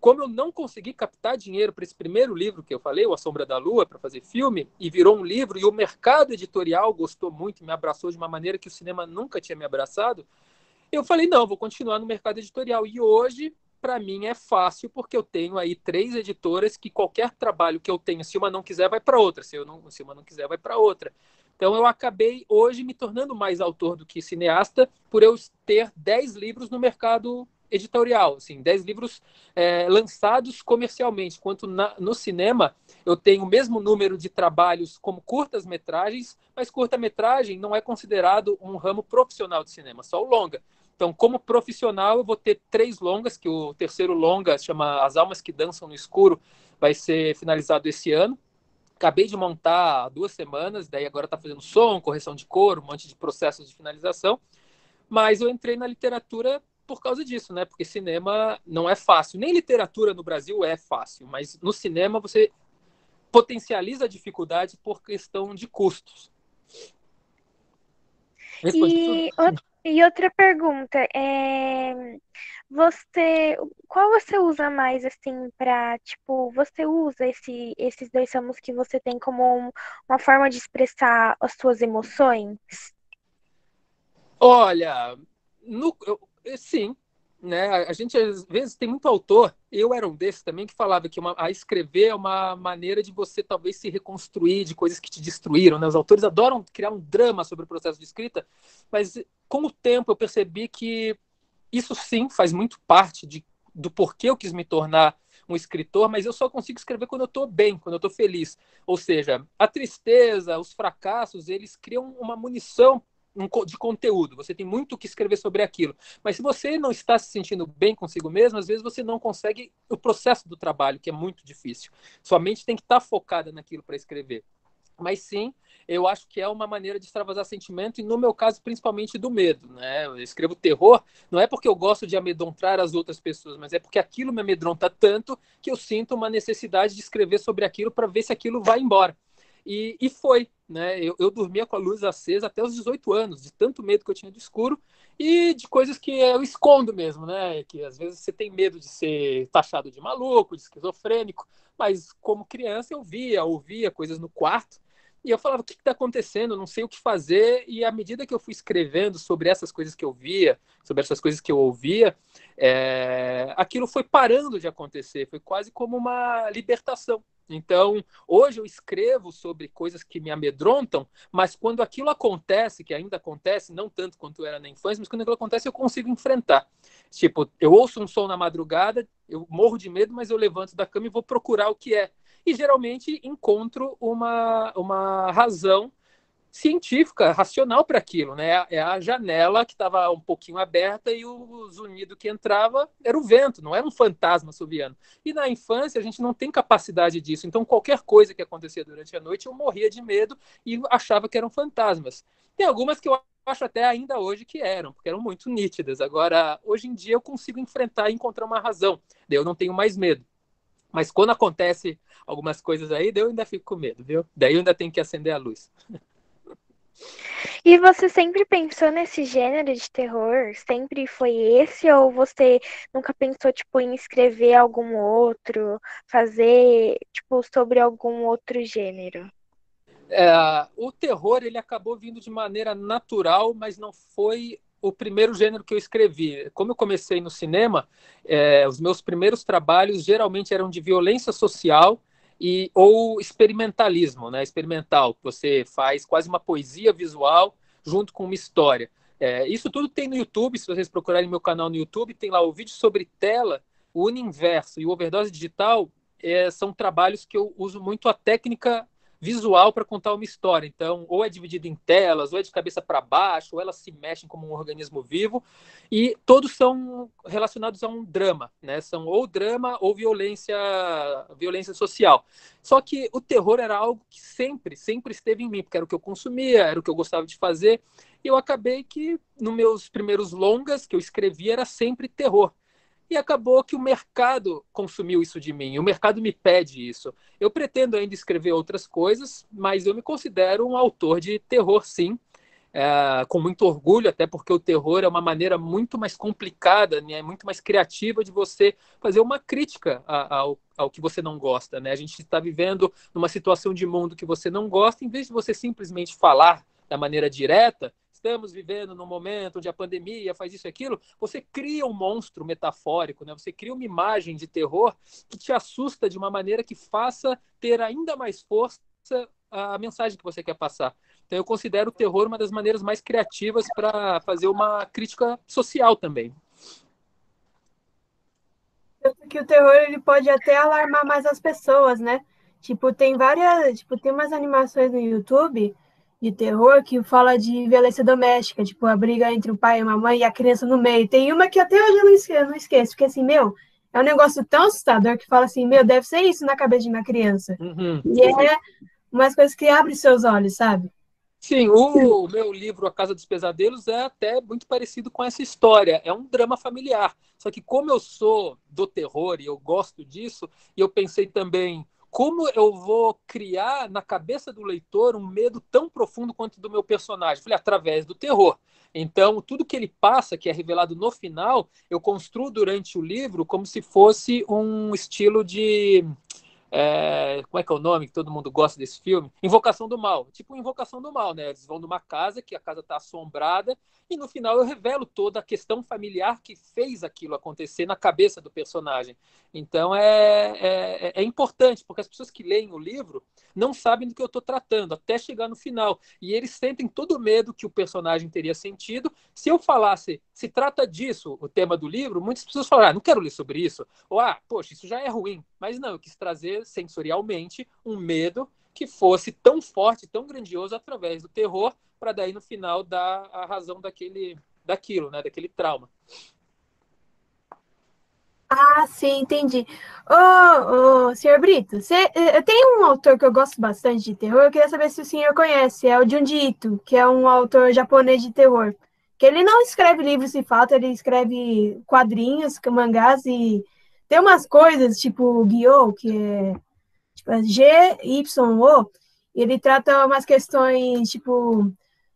Como eu não consegui captar dinheiro para esse primeiro livro que eu falei, O A Sombra da Lua, para fazer filme, e virou um livro, e o mercado editorial gostou muito, me abraçou de uma maneira que o cinema nunca tinha me abraçado, eu falei, não, vou continuar no mercado editorial. E hoje, para mim, é fácil, porque eu tenho aí 3 editoras que qualquer trabalho que eu tenha, se uma não quiser, vai para outra. Se uma não quiser, vai para outra. Então, eu acabei hoje me tornando mais autor do que cineasta, por eu ter 10 livros no mercado editorial, assim, 10 livros lançados comercialmente, enquanto no cinema eu tenho o mesmo número de trabalhos como curtas-metragens, mas curta-metragem não é considerado um ramo profissional de cinema, só o longa. Então, como profissional, eu vou ter 3 longas, que o terceiro longa chama As Almas que Dançam no Escuro, vai ser finalizado esse ano. Acabei de montar há 2 semanas, daí agora está fazendo som, correção de cor, um monte de processos de finalização, mas eu entrei na literatura por causa disso, né? Porque cinema não é fácil. Nem literatura no Brasil é fácil, mas no cinema você potencializa a dificuldade por questão de custos. E outra pergunta, qual você usa mais, assim, para, tipo, você usa esses 2 ramos que você tem como uma forma de expressar as suas emoções? Olha, sim, né? A gente às vezes tem muito autor, eu era um desses também, que falava que a escrever é uma maneira de você talvez se reconstruir de coisas que te destruíram, né? Os autores adoram criar um drama sobre o processo de escrita, mas com o tempo eu percebi que isso sim faz muito parte do porquê eu quis me tornar um escritor, mas eu só consigo escrever quando eu estou bem, quando eu estou feliz. Ou seja, a tristeza, os fracassos, eles criam uma munição de conteúdo. Você tem muito o que escrever sobre aquilo. Mas se você não está se sentindo bem consigo mesmo, às vezes você não consegue o processo do trabalho, que é muito difícil. Sua mente tem que estar focada naquilo para escrever. Mas sim, eu acho que é uma maneira de extravasar sentimento, e no meu caso, principalmente do medo, né? Eu escrevo terror, não é porque eu gosto de amedrontar as outras pessoas, mas é porque aquilo me amedronta tanto que eu sinto uma necessidade de escrever sobre aquilo para ver se aquilo vai embora. E foi, né? Eu dormia com a luz acesa até os 18 anos, de tanto medo que eu tinha do escuro e de coisas que eu escondo mesmo, né? Que às vezes você tem medo de ser taxado de maluco, de esquizofrênico, mas como criança eu ouvia coisas no quarto, e eu falava, o que está acontecendo? Eu não sei o que fazer. E à medida que eu fui escrevendo sobre essas coisas que eu via, sobre essas coisas que eu ouvia, aquilo foi parando de acontecer. Foi quase como uma libertação. Então, hoje eu escrevo sobre coisas que me amedrontam, mas quando aquilo acontece, que ainda acontece, não tanto quanto era na infância, mas quando aquilo acontece eu consigo enfrentar. Tipo, eu ouço um som na madrugada, eu morro de medo, mas eu levanto da cama e vou procurar o que é. E geralmente encontro uma razão científica, racional para aquilo, né? É a janela que estava um pouquinho aberta e o zunido que entrava era o vento, não era um fantasma assoviando. E na infância a gente não tem capacidade disso, então qualquer coisa que acontecia durante a noite eu morria de medo e achava que eram fantasmas. Tem algumas que eu acho até ainda hoje que eram, porque eram muito nítidas. Agora, hoje em dia eu consigo enfrentar e encontrar uma razão, daí eu não tenho mais medo. Mas quando acontece algumas coisas aí, daí eu ainda fico com medo, viu? Daí eu ainda tenho que acender a luz. E você sempre pensou nesse gênero de terror? Sempre foi esse? Ou você nunca pensou, tipo, em escrever algum outro, fazer, tipo, sobre algum outro gênero? O terror, ele acabou vindo de maneira natural, mas não foi o primeiro gênero que eu escrevi. Como eu comecei no cinema, os meus primeiros trabalhos geralmente eram de violência social ou experimentalismo, né? Experimental. Você faz quase uma poesia visual junto com uma história. Isso tudo tem no YouTube, se vocês procurarem meu canal no YouTube, tem lá o vídeo sobre tela, o Universo e o Overdose Digital, são trabalhos que eu uso muito a técnica visual para contar uma história. Então, ou é dividido em telas, ou é de cabeça para baixo, ou elas se mexem como um organismo vivo, e todos são relacionados a um drama, né? São ou drama ou violência social. Só que o terror era algo que sempre esteve em mim, porque era o que eu consumia, era o que eu gostava de fazer, e eu acabei que, nos meus primeiros longas que eu escrevia, era sempre terror. E acabou que o mercado consumiu isso de mim, o mercado me pede isso. Eu pretendo ainda escrever outras coisas, mas eu me considero um autor de terror, sim, com muito orgulho, até porque o terror é uma maneira muito mais complicada, né, muito mais criativa de você fazer uma crítica ao que você não gosta, né? A gente está vivendo numa situação de mundo que você não gosta, em vez de você simplesmente falar da maneira direta, estamos vivendo num momento onde a pandemia faz isso e aquilo, você cria um monstro metafórico, né? Você cria uma imagem de terror que te assusta de uma maneira que faça ter ainda mais força a mensagem que você quer passar. Então eu considero o terror uma das maneiras mais criativas para fazer uma crítica social também. Que o terror ele pode até alarmar mais as pessoas, né? Tipo, tem umas animações no YouTube de terror que fala de violência doméstica, tipo, a briga entre o pai e a mãe e a criança no meio. Tem uma que até hoje eu não esqueço, porque assim, é um negócio tão assustador que fala assim, deve ser isso na cabeça de uma criança. Uhum. E é umas coisas que abrem seus olhos, sabe? Sim, o meu livro A Casa dos Pesadelos é até muito parecido com essa história. É um drama familiar. Só que como eu sou do terror e eu gosto disso, e eu pensei também como eu vou criar na cabeça do leitor um medo tão profundo quanto do meu personagem? Falei, através do terror. Então, tudo que ele passa, que é revelado no final, eu construo durante o livro como se fosse um estilo de... como é que é o nome que todo mundo gosta desse filme? Invocação do Mal. Tipo Invocação do Mal, né? Eles vão numa casa, que a casa está assombrada, e no final eu revelo toda a questão familiar que fez aquilo acontecer na cabeça do personagem. Então é importante, porque as pessoas que leem o livro não sabem do que eu estou tratando, até chegar no final. E eles sentem todo o medo que o personagem teria sentido. Se eu falasse, se trata disso, o tema do livro, muitas pessoas falam, não quero ler sobre isso. Ou, poxa, isso já é ruim. Mas não, eu quis trazer sensorialmente um medo que fosse tão forte, tão grandioso através do terror, para daí no final dar a razão daquilo, né, daquele trauma. Ah, sim, entendi. Senhor Brito, tem um autor que eu gosto bastante de terror, eu queria saber se o senhor conhece, é o Junji Ito, que é um autor japonês de terror. Que ele não escreve livros de fato, ele escreve quadrinhos, mangás, e tem umas coisas, tipo Gyo, que é tipo, G-Y-O, e ele trata umas questões, tipo,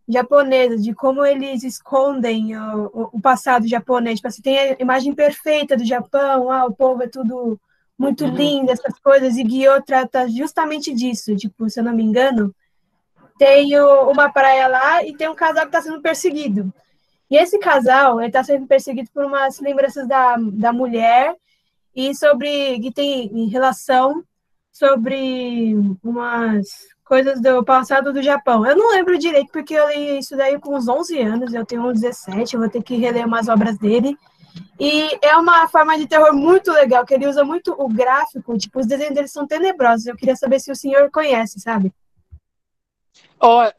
japonesas, de como eles escondem o passado japonês. Tipo, assim, tem a imagem perfeita do Japão, o povo é tudo muito lindo, essas coisas, e Gyo trata justamente disso. Tipo, se eu não me engano, tem uma praia lá e tem um casal que está sendo perseguido. E esse casal está sendo perseguido por umas lembranças da mulher e que tem em relação sobre umas coisas do passado do Japão. Eu não lembro direito, porque eu li isso daí com uns 11 anos, eu tenho uns 17, eu vou ter que reler umas obras dele. E é uma forma de terror muito legal, que ele usa muito o gráfico, tipo, os desenhos dele são tenebrosos. Eu queria saber se o senhor conhece, sabe? Ó,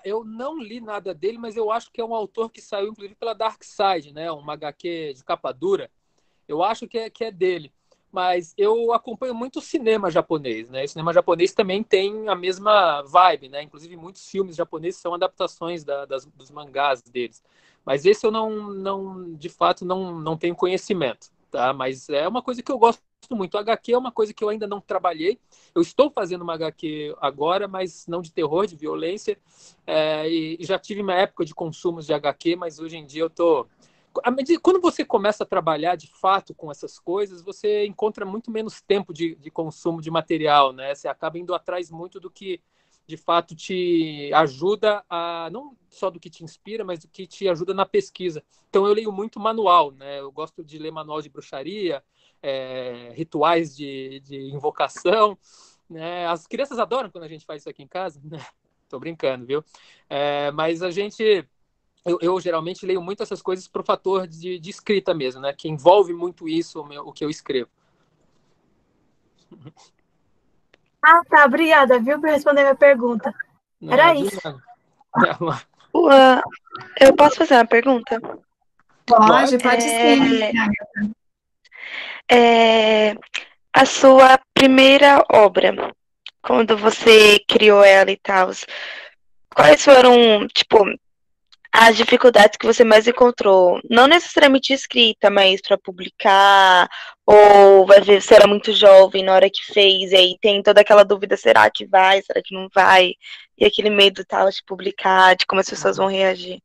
eu não li nada dele, mas eu acho que é um autor que saiu, inclusive, pela Dark Side, né? Uma HQ de capa dura. Eu acho que é dele. Mas eu acompanho muito o cinema japonês, né? O cinema japonês também tem a mesma vibe, né? Inclusive, muitos filmes japoneses são adaptações dos mangás deles. Mas esse eu de fato, não tenho conhecimento, tá? Mas é uma coisa que eu gosto muito. O HQ é uma coisa que eu ainda não trabalhei. Eu estou fazendo uma HQ agora, mas não de terror, de violência. E já tive uma época de consumos de HQ, mas hoje em dia eu tô quando você começa a trabalhar de fato com essas coisas, você encontra muito menos tempo de consumo de material, né? Você acaba indo atrás muito do que de fato te ajuda não só do que te inspira, mas do que te ajuda na pesquisa. Então eu leio muito manual, né? Eu gosto de ler manual de bruxaria, rituais de invocação, né? As crianças adoram quando a gente faz isso aqui em casa, né? Tô brincando, viu? Mas a gente eu geralmente leio muito essas coisas para o fator de escrita mesmo, né? Que envolve muito isso, o que eu escrevo. Ah, tá. Obrigada, viu, por responder a minha pergunta. Era isso. Eu posso fazer uma pergunta? Pode sim. A sua primeira obra, quando você criou ela e tal, quais foram, tipo, as dificuldades que você mais encontrou? Não necessariamente escrita, mas para publicar, ou vai ver se era muito jovem na hora que fez, e aí tem toda aquela dúvida, será que vai, será que não vai? E aquele medo tal de publicar, de como as pessoas vão reagir.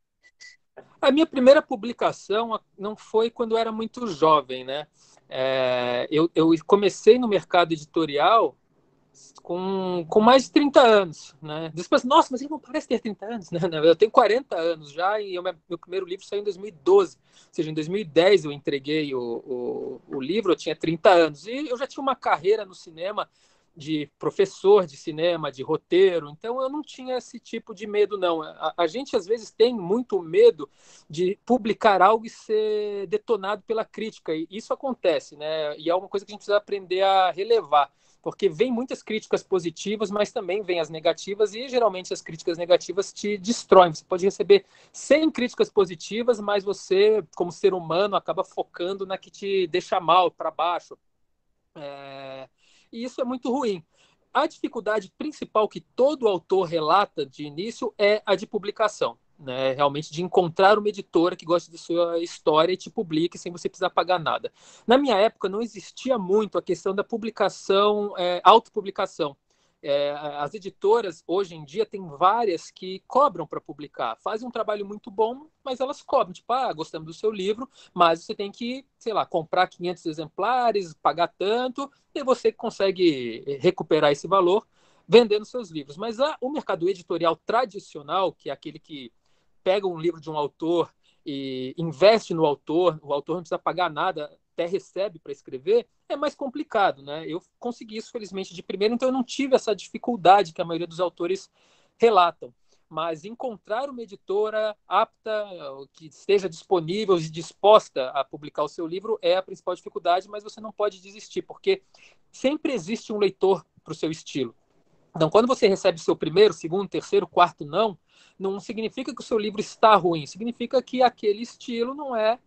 A minha primeira publicação não foi quando eu era muito jovem, né? Eu comecei no mercado editorial com mais de 30 anos, né? Depois, nossa, mas ele não parece ter 30 anos, né? Eu tenho 40 anos já e meu primeiro livro saiu em 2012. Ou seja, em 2010 eu entreguei o livro, eu tinha 30 anos. E eu já tinha uma carreira no cinema de professor de cinema, de roteiro, então eu não tinha esse tipo de medo, não. A gente, às vezes, tem muito medo de publicar algo e ser detonado pela crítica, e isso acontece, né? E é uma coisa que a gente precisa aprender a relevar, porque vem muitas críticas positivas, mas também vem as negativas, e geralmente as críticas negativas te destroem. Você pode receber 100 críticas positivas, mas você, como ser humano, acaba focando na que te deixa mal, para baixo. E isso é muito ruim. A dificuldade principal que todo autor relata de início é a de publicação, né? Realmente de encontrar uma editora que goste de sua história e te publique sem você precisar pagar nada. Na minha época não existia muito a questão da publicação, autopublicação. As editoras, hoje em dia, tem várias que cobram para publicar. Fazem um trabalho muito bom, mas elas cobram. Tipo, gostamos do seu livro, mas você tem que, sei lá, comprar 500 exemplares, pagar tanto, e você consegue recuperar esse valor vendendo seus livros. Mas o mercado editorial tradicional, que é aquele que pega um livro de um autor e investe no autor, o autor não precisa pagar nada, até recebe para escrever, é mais complicado, né? Eu consegui isso, felizmente, de primeira, então eu não tive essa dificuldade que a maioria dos autores relatam. Mas encontrar uma editora apta, que esteja disponível e disposta a publicar o seu livro é a principal dificuldade, mas você não pode desistir, porque sempre existe um leitor para o seu estilo. Então, quando você recebe o seu primeiro, segundo, terceiro, quarto não significa que o seu livro está ruim, significa que aquele estilo não é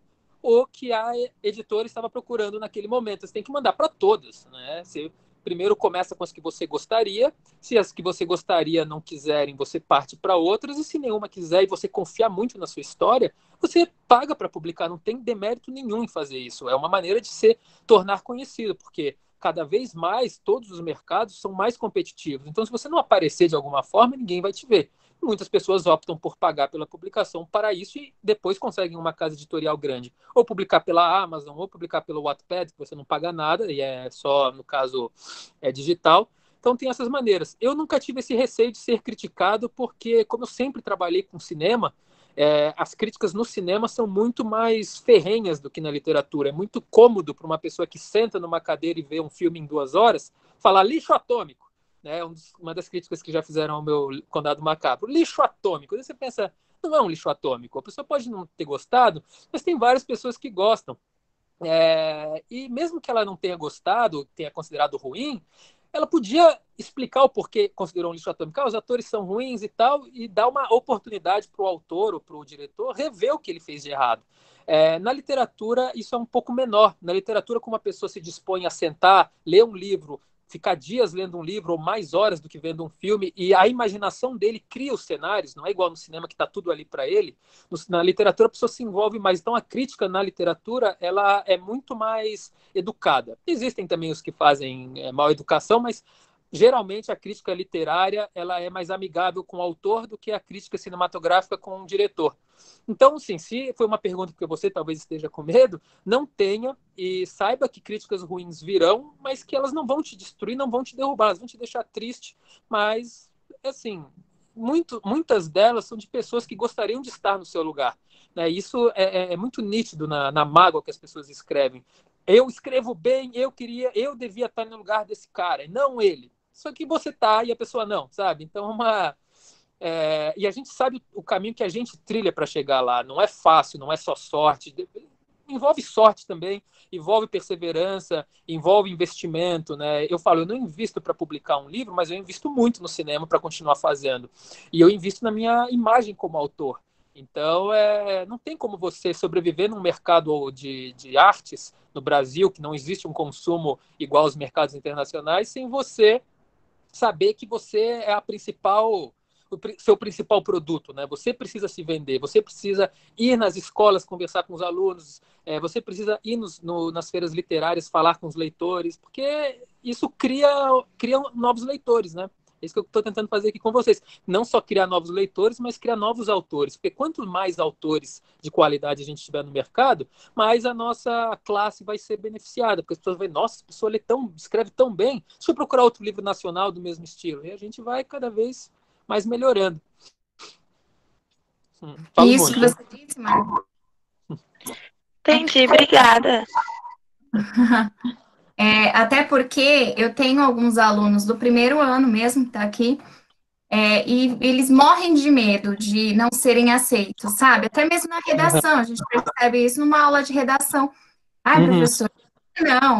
o que a editora estava procurando naquele momento. Você tem que mandar para todas, né? Você primeiro começa com as que você gostaria, se as que você gostaria não quiserem, você parte para outras, e se nenhuma quiser e você confiar muito na sua história, você paga para publicar, não tem demérito nenhum em fazer isso. É uma maneira de se tornar conhecido, porque cada vez mais todos os mercados são mais competitivos. Então, se você não aparecer de alguma forma, ninguém vai te ver. Muitas pessoas optam por pagar pela publicação para isso e depois conseguem uma casa editorial grande. Ou publicar pela Amazon, ou publicar pelo Wattpad, que você não paga nada, e é só, no caso, digital. Então, tem essas maneiras. Eu nunca tive esse receio de ser criticado, porque, como eu sempre trabalhei com cinema, as críticas no cinema são muito mais ferrenhas do que na literatura. É muito cômodo para uma pessoa que senta numa cadeira e vê um filme em 2 horas falar lixo atômico. Né? Uma das críticas que já fizeram ao meu Condado Macabro. Lixo atômico. Aí você pensa, não é um lixo atômico. A pessoa pode não ter gostado, mas tem várias pessoas que gostam. E mesmo que ela não tenha gostado, tenha considerado ruim, ela podia explicar o porquê considerou um lixo atômico. Os atores são ruins e tal, e dar uma oportunidade para o autor ou para o diretor rever o que ele fez de errado. Na literatura, isso é um pouco menor. Na literatura, como a pessoa se dispõe a sentar, ler um livro, ficar dias lendo um livro ou mais horas do que vendo um filme, e a imaginação dele cria os cenários, não é igual no cinema que está tudo ali para ele. Na literatura, a pessoa se envolve mais. Então, a crítica na literatura ela é muito mais educada. Existem também os que fazem mal educação, mas geralmente a crítica literária ela é mais amigável com o autor do que a crítica cinematográfica com o diretor. Então, sim, se foi uma pergunta que você talvez esteja com medo, não tenha e saiba que críticas ruins virão, mas que elas não vão te destruir, não vão te derrubar, elas vão te deixar triste, mas, assim, muitas delas são de pessoas que gostariam de estar no seu lugar. Né? Isso é muito nítido na mágoa que as pessoas escrevem. Eu escrevo bem, eu devia estar no lugar desse cara, não ele. Só que você tá e a pessoa não, sabe? Então, e a gente sabe o caminho que a gente trilha para chegar lá. Não é fácil, não é só sorte. Envolve sorte também, envolve perseverança, envolve investimento, né? Eu não invisto para publicar um livro, mas eu invisto muito no cinema para continuar fazendo. E eu invisto na minha imagem como autor. Então, não tem como você sobreviver num mercado de artes no Brasil, que não existe um consumo igual aos mercados internacionais, sem você saber que você é o seu principal produto, né? Você precisa se vender, você precisa ir nas escolas conversar com os alunos, você precisa ir nas feiras literárias falar com os leitores, porque isso cria novos leitores, né? É isso que eu estou tentando fazer aqui com vocês. Não só criar novos leitores, mas criar novos autores. Porque quanto mais autores de qualidade a gente tiver no mercado, mais a nossa classe vai ser beneficiada. Porque as pessoas vão ver, nossa, essa pessoa escreve tão bem, deixa eu procurar outro livro nacional do mesmo estilo. E a gente vai cada vez mais melhorando. Falo isso muito, que você disse, Marco. Entendi, obrigada. Até porque eu tenho alguns alunos do primeiro ano mesmo, que tá aqui, e eles morrem de medo de não serem aceitos, sabe? Até mesmo na redação, a gente percebe isso numa aula de redação. Professor,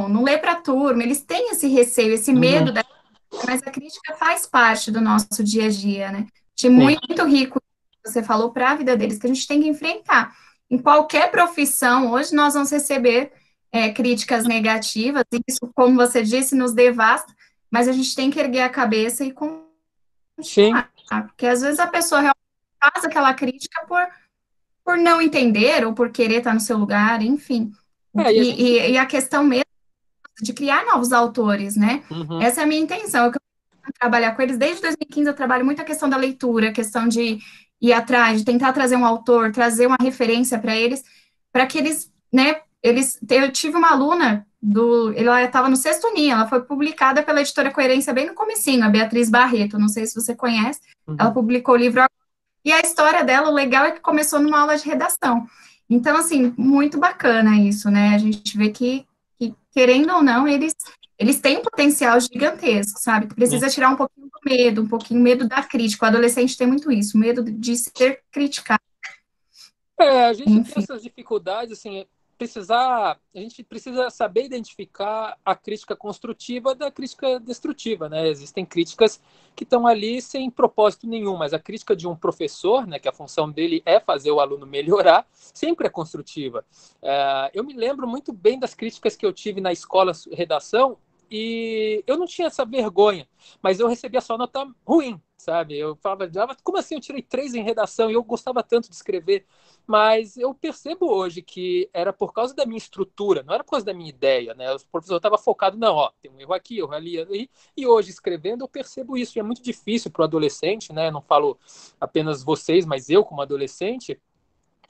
não lê para a turma, eles têm esse receio, esse medo da crítica, mas a crítica faz parte do nosso dia a dia, né? De muito rico, você falou, para a vida deles, que a gente tem que enfrentar. Em qualquer profissão, hoje nós vamos receber críticas negativas, e isso, como você disse, nos devasta, mas a gente tem que erguer a cabeça e continuar, porque às vezes a pessoa realmente faz aquela crítica por não entender, ou por querer estar no seu lugar, enfim. E a questão mesmo de criar novos autores, né? Essa é a minha intenção, eu quero trabalhar com eles, desde 2015 eu trabalho muito a questão da leitura, a questão de ir atrás, de tentar trazer um autor, trazer uma referência para que eles, né, eu tive uma aluna, ela estava no sexto ninho, ela foi publicada pela editora Coerência bem no comecinho, a Beatriz Barreto, não sei se você conhece, ela publicou o livro, e a história dela, o legal é que começou numa aula de redação. Então, assim, muito bacana isso, né, a gente vê que querendo ou não, eles têm um potencial gigantesco, sabe, precisa tirar um pouquinho medo da crítica, o adolescente tem muito isso, medo de ser criticado. A gente tem essas dificuldades, assim, a gente precisa saber identificar a crítica construtiva da crítica destrutiva, né? Existem críticas que estão ali sem propósito nenhum, mas a crítica de um professor, né, que a função dele é fazer o aluno melhorar, sempre é construtiva. Eu me lembro muito bem das críticas que eu tive na escola redação, e eu não tinha essa vergonha, mas eu recebia só nota ruim, sabe? Eu falava, como assim eu tirei 3 em redação e eu gostava tanto de escrever? Mas eu percebo hoje que era por causa da minha estrutura, não era por causa da minha ideia, né? O professor estava focado, tem um erro aqui, erro ali, e hoje escrevendo eu percebo isso, e é muito difícil para o adolescente, né? Eu não falo apenas vocês, mas eu como adolescente,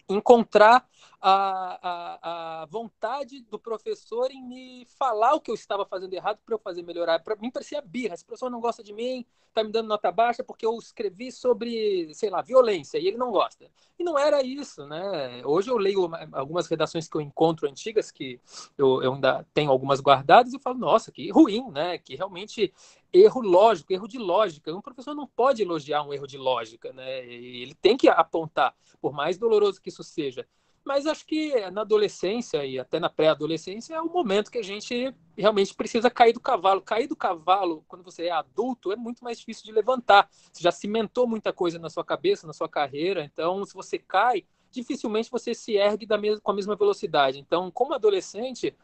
encontrar a vontade do professor em me falar o que eu estava fazendo errado para eu fazer melhorar. Para mim parecia birra. Esse professor não gosta de mim, está me dando nota baixa porque eu escrevi sobre, sei lá, violência, e ele não gosta. E não era isso, né? Hoje eu leio algumas redações que eu encontro antigas, que eu ainda tenho algumas guardadas, e eu falo, nossa, que ruim, né? Que realmente erro lógico, erro de lógica. Um professor não pode elogiar um erro de lógica, né? Ele tem que apontar, por mais doloroso que isso seja. Mas acho que na adolescência e até na pré-adolescência é o momento que a gente realmente precisa cair do cavalo. Cair do cavalo, quando você é adulto, é muito mais difícil de levantar. Você já cimentou muita coisa na sua cabeça, na sua carreira. Então, se você cai, dificilmente você se ergue com a mesma velocidade. Então, como adolescente,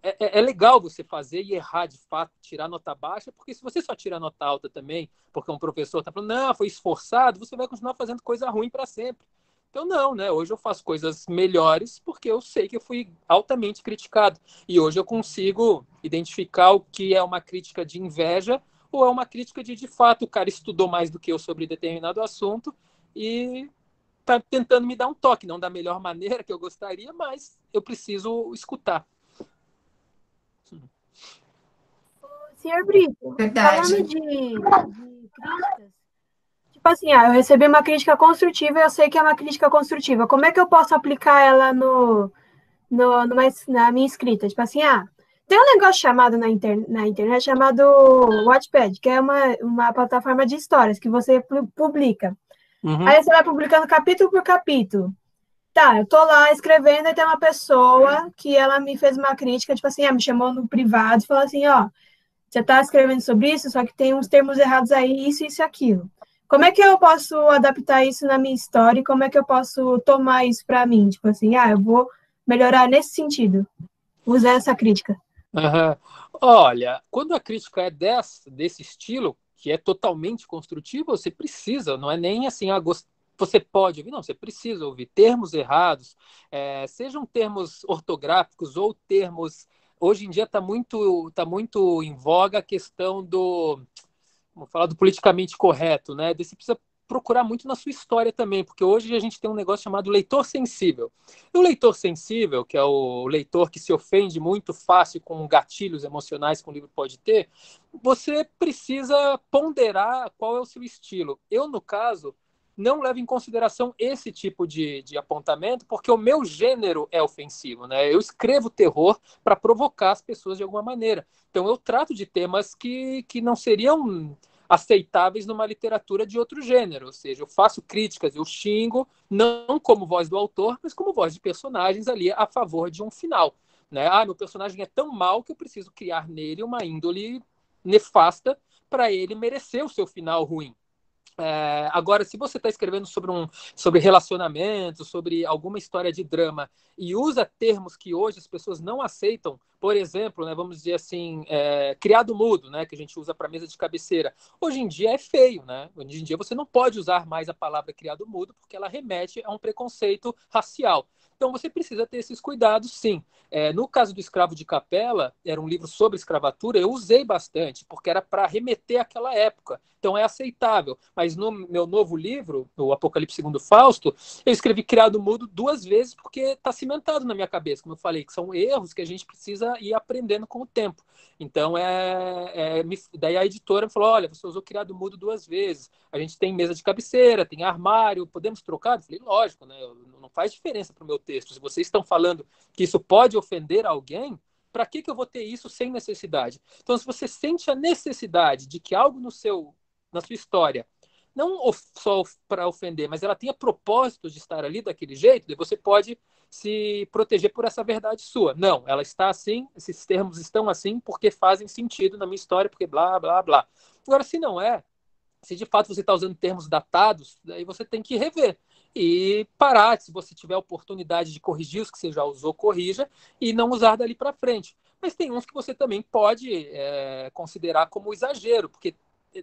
é legal você fazer e errar de fato, tirar nota baixa, porque se você só tira nota alta também, porque um professor está falando, não, foi esforçado, você vai continuar fazendo coisa ruim para sempre. Então, não, né? Hoje eu faço coisas melhores porque eu sei que eu fui altamente criticado. E hoje eu consigo identificar o que é uma crítica de inveja ou é uma crítica de fato, o cara estudou mais do que eu sobre determinado assunto e está tentando me dar um toque, não da melhor maneira que eu gostaria, mas eu preciso escutar. Senhor Brito, Verdade. falando de críticas, tipo assim, eu recebi uma crítica construtiva e eu sei que é uma crítica construtiva. Como é que eu posso aplicar ela na minha escrita? Tipo assim, tem um negócio chamado na internet chamado Wattpad, que é uma plataforma de histórias que você publica. Uhum. Aí você vai publicando capítulo por capítulo. Tá, eu tô lá escrevendo e tem uma pessoa que ela me fez uma crítica, tipo assim, me chamou no privado e falou assim, você tá escrevendo sobre isso, só que tem uns termos errados aí, isso e aquilo. Como é que eu posso adaptar isso na minha história e como é que eu posso tomar isso para mim? Tipo assim, eu vou melhorar nesse sentido, usar essa crítica. Uhum. Olha, quando a crítica é desse estilo, que é totalmente construtiva, você precisa, não é nem assim, você pode ouvir, não, você precisa ouvir termos errados, sejam termos ortográficos ou termos. Hoje em dia está muito em voga a questão vamos falar do politicamente correto, né? Você precisa procurar muito na sua história também, porque hoje a gente tem um negócio chamado leitor sensível. E o leitor sensível, que é o leitor que se ofende muito fácil com gatilhos emocionais que um livro pode ter, você precisa ponderar qual é o seu estilo. Eu, no caso, não levo em consideração esse tipo de apontamento, porque o meu gênero é ofensivo, né? Eu escrevo terror para provocar as pessoas de alguma maneira. Então eu trato de temas que não seriam aceitáveis numa literatura de outro gênero, ou seja, eu faço críticas, eu xingo, não como voz do autor, mas como voz de personagens ali a favor de um final, né? Meu personagem é tão mau que eu preciso criar nele uma índole nefasta para ele merecer o seu final ruim. Agora, se você está escrevendo sobre relacionamento, sobre alguma história de drama e usa termos que hoje as pessoas não aceitam, por exemplo, né, vamos dizer assim, criado mudo, né, que a gente usa para mesa de cabeceira. Hoje em dia é feio, né? Hoje em dia você não pode usar mais a palavra criado mudo porque ela remete a um preconceito racial. Então você precisa ter esses cuidados, sim. No caso do Escravo de Capela, era um livro sobre escravatura, eu usei bastante, porque era para remeter àquela época. Então é aceitável. Mas no meu novo livro, o Apocalipse segundo Fausto, eu escrevi criado mudo 2 vezes porque está cimentado na minha cabeça, como eu falei, que são erros que a gente precisa ir aprendendo com o tempo. Então, daí a editora falou, olha, você usou criado mudo 2 vezes, a gente tem mesa de cabeceira, tem armário, podemos trocar? Eu falei, lógico, né? Não faz diferença para o meu texto. Se vocês estão falando que isso pode ofender alguém, para que eu vou ter isso sem necessidade? Então, se você sente a necessidade de que algo na sua história, não só para ofender, mas ela tenha propósito de estar ali daquele jeito, você pode se proteger por essa verdade sua. Não, ela está assim, esses termos estão assim porque fazem sentido na minha história, porque blá, blá, blá. Agora, se não se de fato você está usando termos datados, daí você tem que rever e parar, se você tiver a oportunidade de corrigir os que você já usou, corrija, e não usar dali para frente. Mas tem uns que você também pode considerar como exagero, porque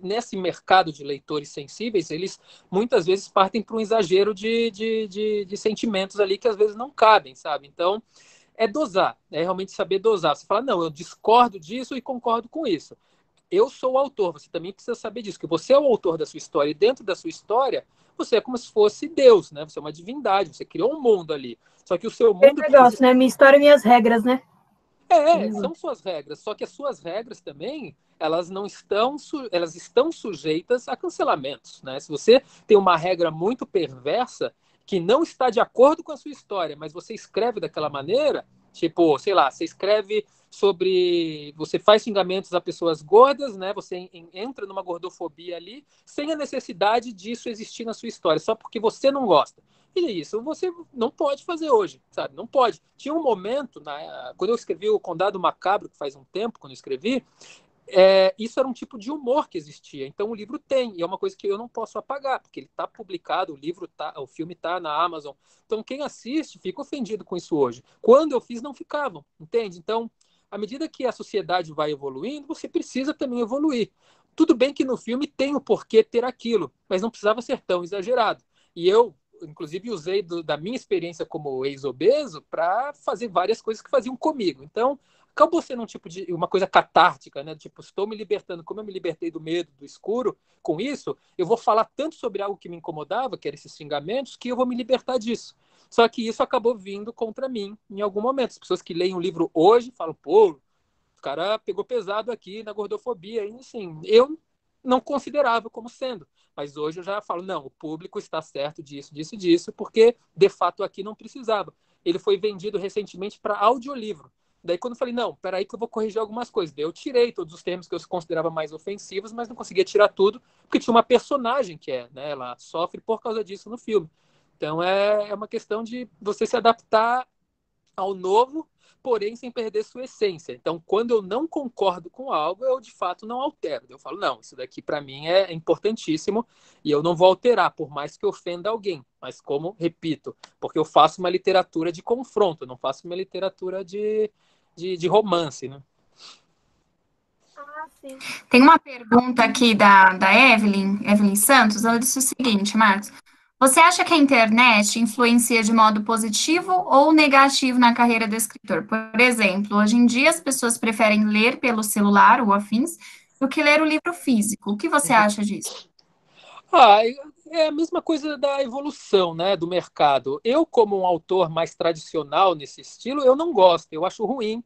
nesse mercado de leitores sensíveis, eles muitas vezes partem para um exagero de sentimentos ali que às vezes não cabem, sabe? Então, é dosar, é realmente saber dosar. Você fala, não, eu discordo disso e concordo com isso. Eu sou o autor, você também precisa saber disso, que você é o autor da sua história, e dentro da sua história, você é como se fosse Deus, né? Você é uma divindade, você criou um mundo ali. Só que o seu mundo... Esse negócio, né? Minha história e minhas regras, né? São suas regras, só que as suas regras também, elas estão sujeitas a cancelamentos, né? Se você tem uma regra muito perversa, que não está de acordo com a sua história, mas você escreve daquela maneira, Tipo, sei lá, você escreve sobre... Você faz xingamentos a pessoas gordas, né? Você entra numa gordofobia ali, sem a necessidade disso existir na sua história, só porque você não gosta. E isso você não pode fazer hoje, sabe? Não pode. Tinha um momento, quando eu escrevi o Condado Macabro, que faz um tempo, quando eu escrevi, isso era um tipo de humor que existia. Então o livro tem, e é uma coisa que eu não posso apagar, porque ele está publicado, o filme está na Amazon. Então quem assiste fica ofendido com isso hoje. Quando eu fiz, não ficavam, entende? Então, à medida que a sociedade vai evoluindo, você precisa também evoluir. Tudo bem que no filme tem o porquê ter aquilo, mas não precisava ser tão exagerado. E eu, inclusive, usei da minha experiência como ex-obeso para fazer várias coisas que faziam comigo. Então, acabou sendo um tipo de uma coisa catártica, né? Tipo, estou me libertando, como eu me libertei do medo, do escuro, com isso, eu vou falar tanto sobre algo que me incomodava, que eram esses xingamentos, que eu vou me libertar disso. Só que isso acabou vindo contra mim em algum momento. As pessoas que leem um livro hoje falam, pô, o cara pegou pesado aqui na gordofobia. E assim, eu não considerava como sendo. Mas hoje eu já falo, não, o público está certo disso, disso e disso, porque de fato aqui não precisava. Ele foi vendido recentemente para audiolivro. Daí quando eu falei, não, peraí que eu vou corrigir algumas coisas. Daí eu tirei todos os termos que eu considerava mais ofensivos, mas não conseguia tirar tudo, porque tinha uma personagem que né, ela sofre por causa disso no filme. Então é uma questão de você se adaptar ao novo, porém sem perder sua essência. Então, quando eu não concordo com algo, eu de fato não altero. Eu falo, não, isso daqui para mim é importantíssimo e eu não vou alterar, por mais que ofenda alguém. Mas como, repito, porque eu faço uma literatura de confronto, eu não faço uma literatura de romance, né? Ah, sim. Tem uma pergunta aqui da Evelyn Santos. Ela disse o seguinte, Marcos: você acha que a internet influencia de modo positivo ou negativo na carreira do escritor? Por exemplo, hoje em dia as pessoas preferem ler pelo celular ou afins do que ler o livro físico. O que você acha disso? É a mesma coisa da evolução, né, do mercado. Eu, como um autor mais tradicional nesse estilo, eu não gosto, eu acho ruim,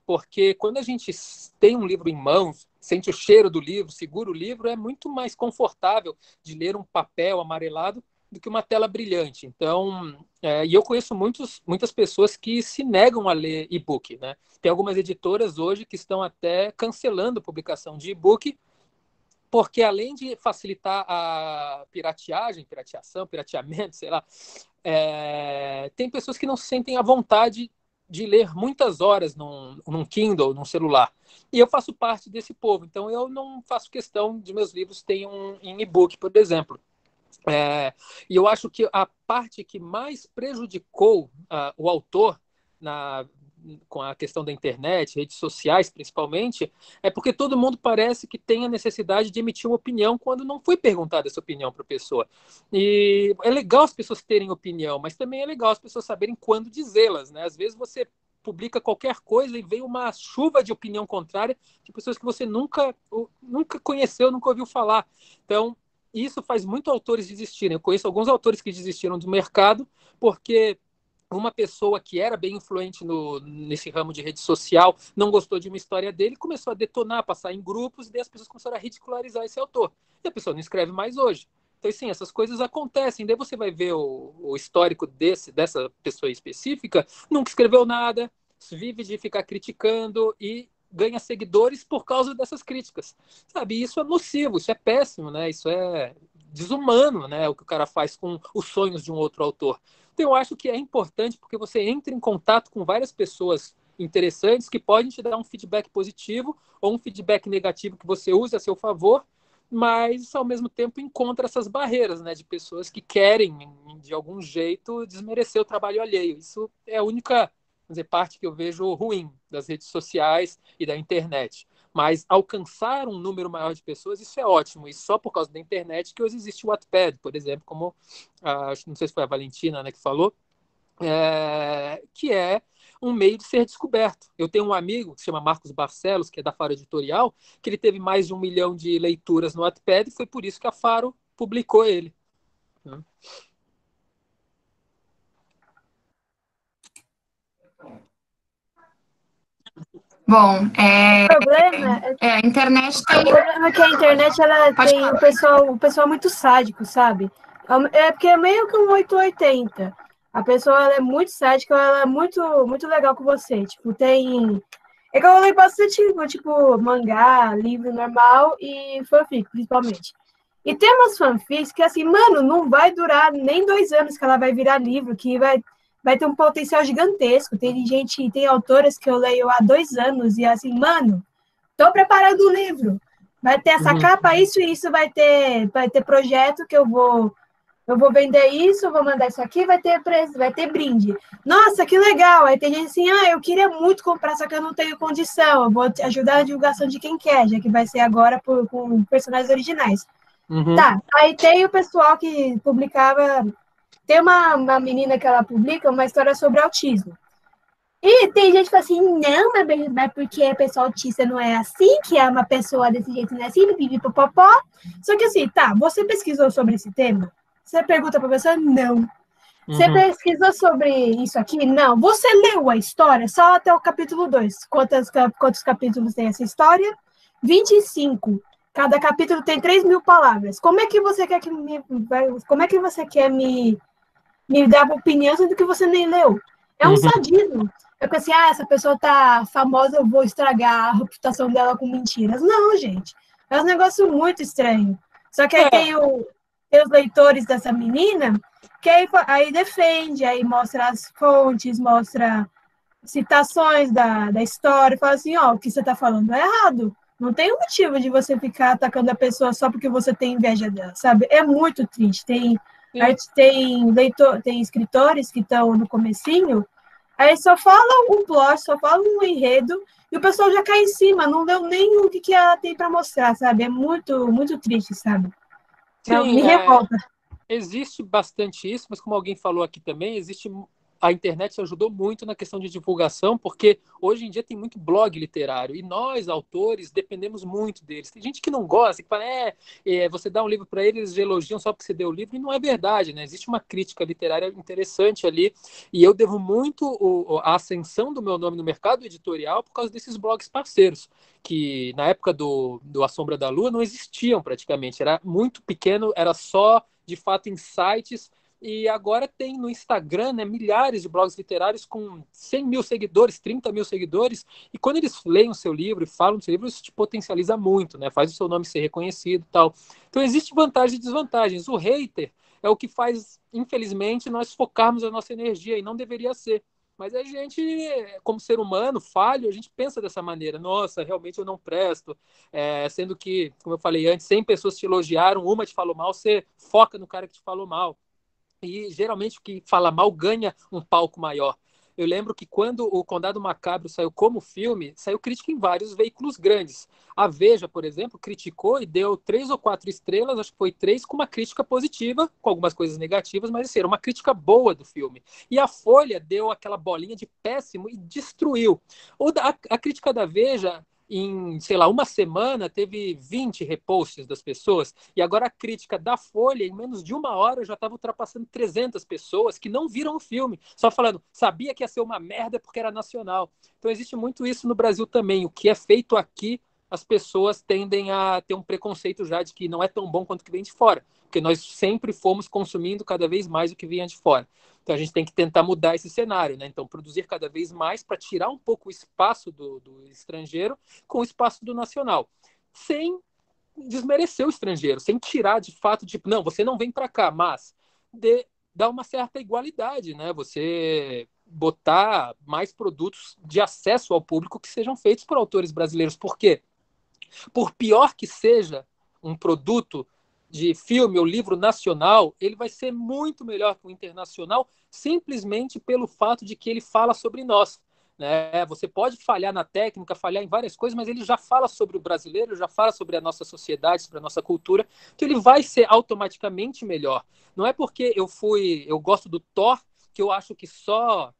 porque quando a gente tem um livro em mãos, sente o cheiro do livro, segura o livro, é muito mais confortável de ler um papel amarelado do que uma tela brilhante. Então, e eu conheço muitas pessoas que se negam a ler e-book, né? Tem algumas editoras hoje que estão até cancelando a publicação de e-book, porque além de facilitar a pirateamento, sei lá, tem pessoas que não se sentem à vontade de ler muitas horas num Kindle, num celular. E eu faço parte desse povo, então eu não faço questão de meus livros tenham em e-book, por exemplo. E eu acho que a parte que mais prejudicou o autor com a questão da internet, redes sociais principalmente, é porque todo mundo parece que tem a necessidade de emitir uma opinião quando não foi perguntada essa opinião para a pessoa. E é legal as pessoas terem opinião, mas também é legal as pessoas saberem quando dizê-las, né? Às vezes você publica qualquer coisa e vem uma chuva de opinião contrária de pessoas que você nunca conheceu, nunca ouviu falar. Então, isso faz muito autores desistirem. Eu conheço alguns autores que desistiram do mercado porque uma pessoa que era bem influente nesse ramo de rede social não gostou de uma história dele, começou a detonar, passar em grupos, e daí as pessoas começaram a ridicularizar esse autor. E a pessoa não escreve mais hoje. Então, sim, essas coisas acontecem. Daí você vai ver o histórico dessa pessoa específica, nunca escreveu nada, vive de ficar criticando e ganha seguidores por causa dessas críticas. Sabe? E isso é nocivo, isso é péssimo, né? Isso é desumano, né? O que o cara faz com os sonhos de um outro autor. Então, eu acho que é importante porque você entra em contato com várias pessoas interessantes que podem te dar um feedback positivo ou um feedback negativo que você use a seu favor, mas, ao mesmo tempo, encontra essas barreiras, né, de pessoas que querem, de algum jeito, desmerecer o trabalho alheio. Isso é a única, vamos dizer, parte que eu vejo ruim das redes sociais e da internet. Mas alcançar um número maior de pessoas, isso é ótimo. E só por causa da internet que hoje existe o Wattpad, por exemplo, como, não sei se foi a Valentina, né, que falou, que é um meio de ser descoberto. Eu tenho um amigo que se chama Marcos Barcelos, que é da Faro Editorial, que ele teve mais de 1 milhão de leituras no Wattpad e foi por isso que a Faro publicou ele. Bom, O problema a internet tem... o problema é que a internet ela Pode tem falar. um pessoal muito sádico, sabe? É porque é meio que um 880. a pessoa ela é muito sádica, ela é muito, muito legal com você. Tipo, tem. É que eu leio bastante, tipo, mangá, livro normal e fanfic, principalmente. E tem umas fanfics que, assim, mano, não vai durar nem 2 anos que ela vai virar livro, que vai ter um potencial gigantesco. Tem gente, tem autoras que eu leio há 2 anos e, assim, mano, tô preparando o livro. Vai ter essa capa, isso e isso, vai ter projeto que eu vou vender isso, vou mandar isso aqui, vai ter preço, vai ter brinde. Nossa, que legal! Aí tem gente assim, eu queria muito comprar, só que eu não tenho condição. Eu vou te ajudar na divulgação de quem quer, já que vai ser agora com personagens originais. Tá, aí tem o pessoal que publicava... Tem uma menina que ela publica uma história sobre autismo. E tem gente que fala assim, não, mas porque a pessoa autista não é assim, que é uma pessoa desse jeito, não é assim, pipipopopó. Só que assim, tá, você pesquisou sobre esse tema? Você pergunta para a pessoa, não. Você pesquisou sobre isso aqui? Não. Você leu a história só até o capítulo 2. Quantos capítulos tem essa história? 25. Cada capítulo tem 3.000 palavras. Como é que você quer me dar uma opinião sendo que você nem leu? É um sadismo. Eu pensei, essa pessoa tá famosa, eu vou estragar a reputação dela com mentiras. Não, gente. É um negócio muito estranho. Só que aí tem os leitores dessa menina que aí defende, aí mostra as fontes, mostra citações da história, fala assim, o que você está falando é errado. Não tem um motivo de você ficar atacando a pessoa só porque você tem inveja dela, sabe? É muito triste. Tem escritores que estão no comecinho, aí só falam um plot, só falam um enredo, e o pessoal já cai em cima, não deu nem o que ela tem para mostrar, sabe? É muito, muito triste, sabe? Não, me revolta. Existe bastante isso, mas como alguém falou aqui também, a internet ajudou muito na questão de divulgação, porque hoje em dia tem muito blog literário, e nós, autores, dependemos muito deles. Tem gente que não gosta, que fala, você dá um livro para eles elogiam só porque você deu o livro, e não é verdade, né? Existe uma crítica literária interessante ali, e eu devo muito a ascensão do meu nome no mercado editorial por causa desses blogs parceiros, que na época do A Sombra da Lua não existiam praticamente, era muito pequeno, era só, de fato, em sites. E agora tem no Instagram, né, milhares de blogs literários com 100 mil seguidores, 30 mil seguidores, e quando eles leem o seu livro e falam do seu livro, isso te potencializa muito, né, faz o seu nome ser reconhecido e tal. Então existe vantagens e desvantagens. O hater é o que faz, infelizmente, nós focarmos a nossa energia, e não deveria ser. Mas a gente, como ser humano, falho, a gente pensa dessa maneira. Nossa, realmente eu não presto. Sendo que, como eu falei antes, 100 pessoas te elogiaram, uma te falou mal, você foca no cara que te falou mal. E geralmente o que fala mal ganha um palco maior. Eu lembro que quando o Condado Macabro saiu como filme, saiu crítica em vários veículos grandes. A Veja, por exemplo, criticou e deu 3 ou 4 estrelas, acho que foi 3, com uma crítica positiva, com algumas coisas negativas, mas assim, era uma crítica boa do filme. E a Folha deu aquela bolinha de péssimo e destruiu. A crítica da Veja, em, sei lá, uma semana, teve 20 reposts das pessoas, e agora a crítica da Folha, em menos de uma hora, já estava ultrapassando 300 pessoas que não viram o filme, só falando, sabia que ia ser uma merda porque era nacional. Então existe muito isso no Brasil também. O que é feito aqui, as pessoas tendem a ter um preconceito já de que não é tão bom quanto o que vem de fora, porque nós sempre fomos consumindo cada vez mais o que vinha de fora. Então a gente tem que tentar mudar esse cenário, né? Então produzir cada vez mais para tirar um pouco o espaço do estrangeiro com o espaço do nacional, sem desmerecer o estrangeiro, sem tirar de fato, tipo, não, você não vem para cá, mas dar uma certa igualdade, né? Você botar mais produtos de acesso ao público que sejam feitos por autores brasileiros. Por quê? Por pior que seja um produto de filme ou livro nacional, ele vai ser muito melhor que o internacional, simplesmente pelo fato de que ele fala sobre nós. Né? Você pode falhar na técnica, falhar em várias coisas, mas ele já fala sobre o brasileiro, já fala sobre a nossa sociedade, sobre a nossa cultura, então ele vai ser automaticamente melhor. Não é porque eu gosto do Thor que eu acho que só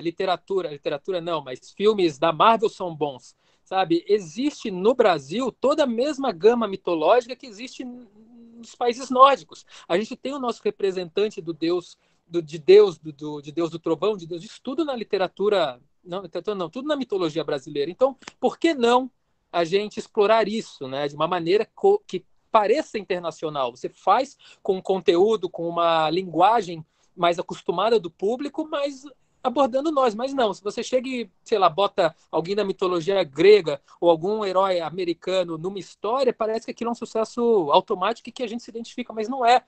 literatura não, mas filmes da Marvel são bons. Sabe? Existe no Brasil toda a mesma gama mitológica que existe nos países nórdicos. A gente tem o nosso representante do Deus, de Deus do trovão, de Deus, isso tudo na literatura, não, tudo na mitologia brasileira. Então, por que não a gente explorar isso, né, de uma maneira que pareça internacional? Você faz com um conteúdo, com uma linguagem mais acostumada do público, mas abordando nós. Mas não, se você chega e, sei lá, bota alguém da mitologia grega ou algum herói americano numa história, parece que aquilo é um sucesso automático e que a gente se identifica, mas não é.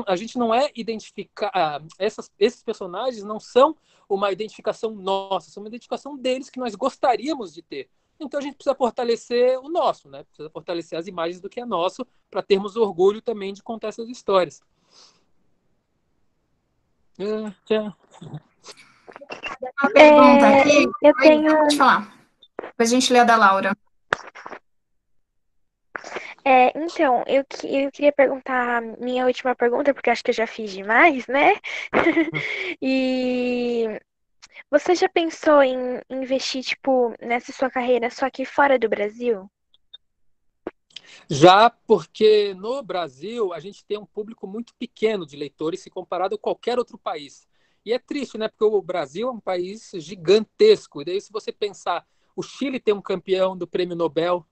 A gente não é identificar. Esses personagens não são uma identificação nossa, são uma identificação deles que nós gostaríamos de ter. Então a gente precisa fortalecer o nosso, né? Precisa fortalecer as imagens do que é nosso para termos orgulho também de contar essas histórias. Uma pergunta aqui. Eu tenho. Pode falar. Depois a gente lê a da Laura. Então, eu queria perguntar a minha última pergunta, porque acho que eu já fiz demais, né? E você já pensou em investir, tipo, nessa sua carreira só aqui fora do Brasil? Já porque no Brasil a gente tem um público muito pequeno de leitores se comparado a qualquer outro país. E é triste, né? Porque o Brasil é um país gigantesco. E daí, se você pensar, o Chile tem um campeão do Prêmio Nobel,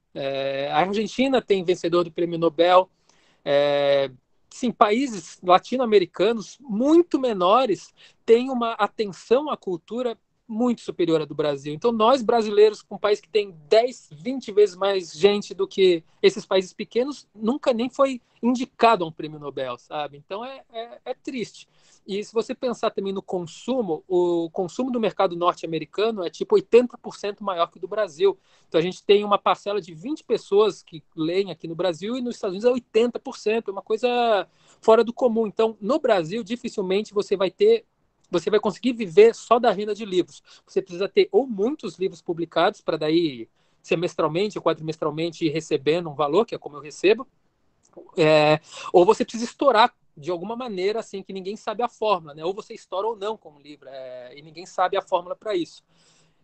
a Argentina tem vencedor do Prêmio Nobel, sim, países latino-americanos muito menores têm uma atenção à cultura muito superior à do Brasil. Então, nós brasileiros, um país que tem 10, 20 vezes mais gente do que esses países pequenos, nunca nem foi indicado a um prêmio Nobel, sabe? Então, é triste. E se você pensar também no consumo, o consumo do mercado norte-americano é tipo 80% maior que o do Brasil. Então, a gente tem uma parcela de 20 pessoas que leem aqui no Brasil e nos Estados Unidos é 80%, é uma coisa fora do comum. Então, no Brasil, dificilmente você vai conseguir viver só da renda de livros. Você precisa ter ou muitos livros publicados para daí semestralmente ou quadrimestralmente ir recebendo um valor, que é como eu recebo, ou você precisa estourar de alguma maneira assim que ninguém sabe a fórmula, né? Ou você estoura ou não com o livro, e ninguém sabe a fórmula para isso.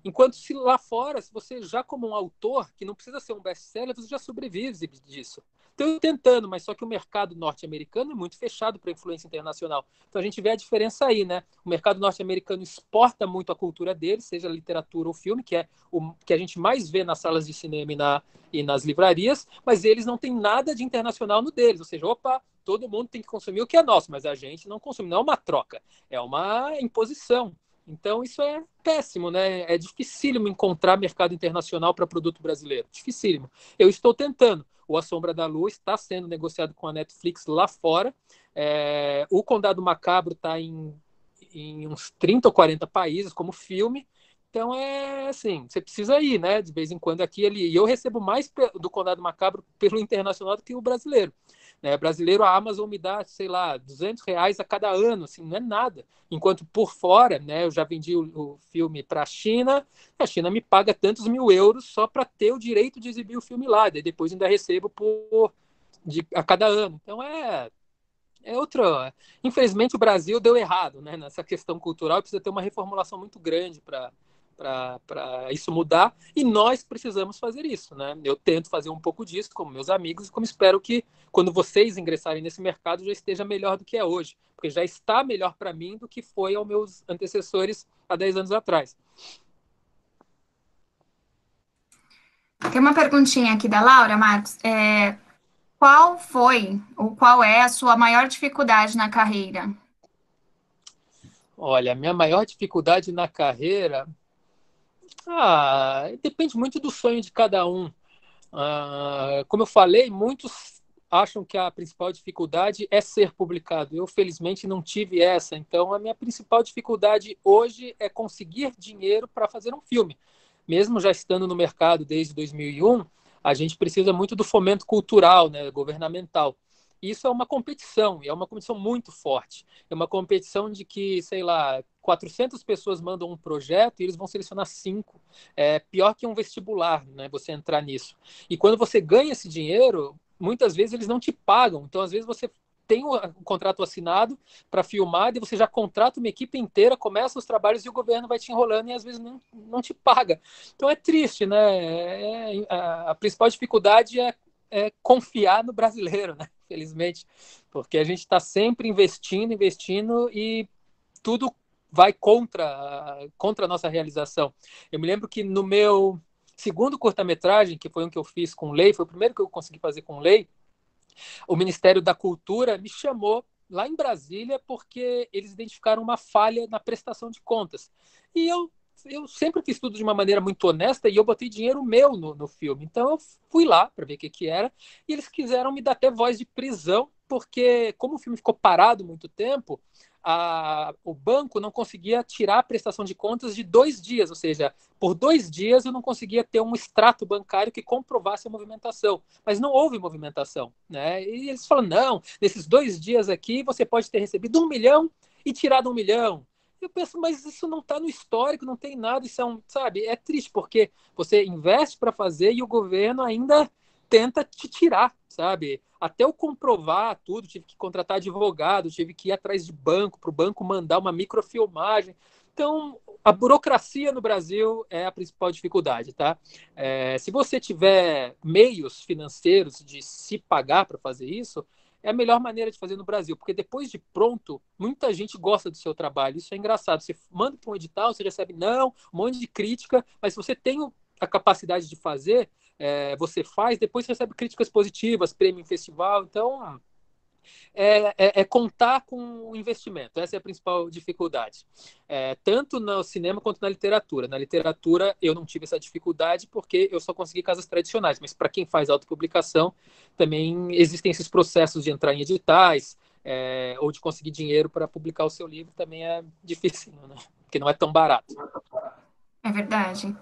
Enquanto se lá fora, se você já como um autor, que não precisa ser um best-seller, você já sobrevive disso. Então eu tentando, mas só que o mercado norte-americano é muito fechado para a influência internacional. Então a gente vê a diferença aí, né? O mercado norte-americano exporta muito a cultura dele, seja literatura ou filme, que é o que a gente mais vê nas salas de cinema e nas livrarias, mas eles não têm nada de internacional no deles. Ou seja, opa, todo mundo tem que consumir o que é nosso, mas a gente não consome. Não é uma troca, é uma imposição. Então, isso é péssimo, né? É dificílimo encontrar mercado internacional para produto brasileiro. Dificílimo. Eu estou tentando. O A Sombra da Lua está sendo negociado com a Netflix lá fora. O Condado Macabro está em uns 30 ou 40 países como filme. Então, assim, você precisa ir, né? De vez em quando aqui e ali. E eu recebo mais do Condado Macabro pelo internacional do que o brasileiro. Brasileiro, a Amazon me dá, sei lá, R$ 200 a cada ano, assim, não é nada. Enquanto por fora, né, eu já vendi o filme para a China me paga tantos mil euros só para ter o direito de exibir o filme lá, daí depois ainda recebo a cada ano. Então outro. Infelizmente o Brasil deu errado, né, nessa questão cultural, precisa ter uma reformulação muito grande para isso mudar, e nós precisamos fazer isso, né? Eu tento fazer um pouco disso com meus amigos, como espero que quando vocês ingressarem nesse mercado já esteja melhor do que é hoje, porque já está melhor para mim do que foi aos meus antecessores há 10 anos atrás. Tem uma perguntinha aqui da Laura, Marcos. Qual foi ou qual é a sua maior dificuldade na carreira? Olha, a minha maior dificuldade na carreira depende muito do sonho de cada um. Como eu falei, muitos acham que a principal dificuldade é ser publicado. Eu, felizmente, não tive essa. Então, a minha principal dificuldade hoje é conseguir dinheiro para fazer um filme. Mesmo já estando no mercado desde 2001, a gente precisa muito do fomento cultural, né, governamental. Isso é uma competição, e é uma competição muito forte. É uma competição de que, sei lá, 400 pessoas mandam um projeto e eles vão selecionar 5. É pior que um vestibular, né, você entrar nisso. E quando você ganha esse dinheiro, muitas vezes eles não te pagam. Então, às vezes, você tem um contrato assinado para filmar, e você já contrata uma equipe inteira, começa os trabalhos e o governo vai te enrolando e às vezes não te paga. Então, é triste, né? A principal dificuldade é confiar no brasileiro, né? Felizmente, porque a gente está sempre investindo e tudo vai contra a nossa realização. Eu me lembro que no meu segundo curta-metragem, que foi um que eu fiz com lei, foi o primeiro que eu consegui fazer com lei, o Ministério da Cultura me chamou lá em Brasília porque eles identificaram uma falha na prestação de contas. E eu sempre fiz tudo de uma maneira muito honesta e eu botei dinheiro meu no filme. Então eu fui lá para ver o que era e eles quiseram me dar até voz de prisão, porque como o filme ficou parado muito tempo, o banco não conseguia tirar a prestação de contas de 2 dias, ou seja, por 2 dias eu não conseguia ter um extrato bancário que comprovasse a movimentação, mas não houve movimentação, né? E eles falaram, não, nesses 2 dias aqui você pode ter recebido 1 milhão e tirado 1 milhão. Eu penso, mas isso não está no histórico, não tem nada, isso sabe, é triste, porque você investe para fazer e o governo ainda tenta te tirar, sabe? Até eu comprovar tudo, tive que contratar advogado, tive que ir atrás de banco, para o banco mandar uma microfilmagem. Então, a burocracia no Brasil é a principal dificuldade, tá? Se você tiver meios financeiros de se pagar para fazer isso, é a melhor maneira de fazer no Brasil, porque depois de pronto, muita gente gosta do seu trabalho. Isso é engraçado. Você manda para um edital, você recebe um monte de crítica, mas se você tem a capacidade de fazer, você faz, depois você recebe críticas positivas, prêmio em festival. Então, é contar com o investimento. Essa é a principal dificuldade. Tanto no cinema quanto na literatura. Na literatura, eu não tive essa dificuldade porque eu só consegui casas tradicionais. Mas para quem faz autopublicação, também existem esses processos de entrar em editais, ou de conseguir dinheiro para publicar o seu livro, também é difícil, né? Porque não é tão barato. É verdade.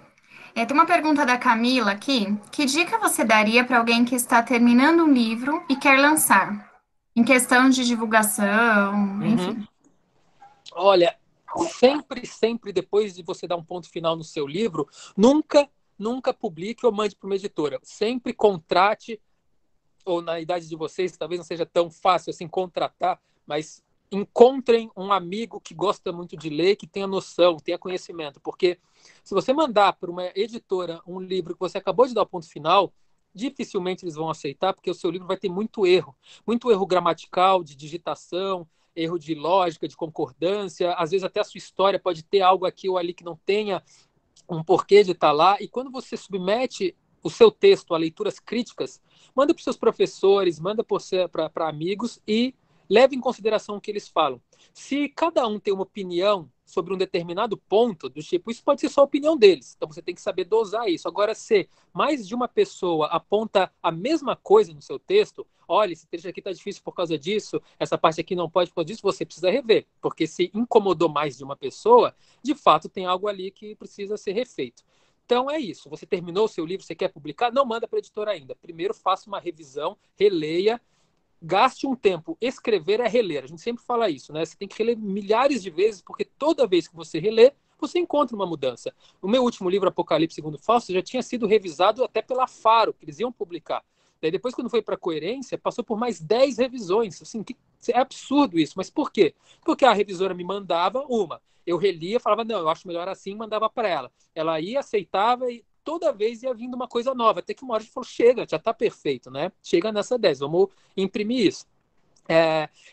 Tem uma pergunta da Camila aqui. Que dica você daria para alguém que está terminando um livro e quer lançar? Em questão de divulgação, enfim. Olha, sempre depois de você dar um ponto final no seu livro, nunca publique ou mande para uma editora. Sempre contrate, ou na idade de vocês, talvez não seja tão fácil assim contratar, mas encontrem um amigo que gosta muito de ler, que tenha noção, tenha conhecimento, porque se você mandar para uma editora um livro que você acabou de dar o ponto final, dificilmente eles vão aceitar, porque o seu livro vai ter muito erro gramatical, de digitação, erro de lógica, de concordância, às vezes até a sua história pode ter algo aqui ou ali que não tenha um porquê de estar lá, e quando você submete o seu texto a leituras críticas, manda para os seus professores, manda para amigos e leve em consideração o que eles falam. Se cada um tem uma opinião sobre um determinado ponto, do tipo, isso pode ser só a opinião deles, então você tem que saber dosar isso. Agora, se mais de uma pessoa aponta a mesma coisa no seu texto, olha, esse trecho aqui está difícil por causa disso, essa parte aqui não pode por causa disso, você precisa rever, porque se incomodou mais de uma pessoa, de fato tem algo ali que precisa ser refeito. Então é isso, você terminou o seu livro, você quer publicar, não manda para a editora ainda. Primeiro faça uma revisão, releia, gaste um tempo. Escrever é reler, a gente sempre fala isso, né? Você tem que reler milhares de vezes, porque toda vez que você relê, você encontra uma mudança. O meu último livro, Apocalipse Segundo Fausto, já tinha sido revisado até pela Faro, que eles iam publicar. Daí depois, quando foi para a Coerência, passou por mais 10 revisões. Assim, é absurdo isso. Mas por quê? Porque a revisora me mandava uma. Eu relia, falava, não, eu acho melhor assim, mandava para ela. Ela ia, aceitava e toda vez ia vindo uma coisa nova. Até que uma hora a gente falou, chega, já está perfeito, né? Chega nessa 10, vamos imprimir isso.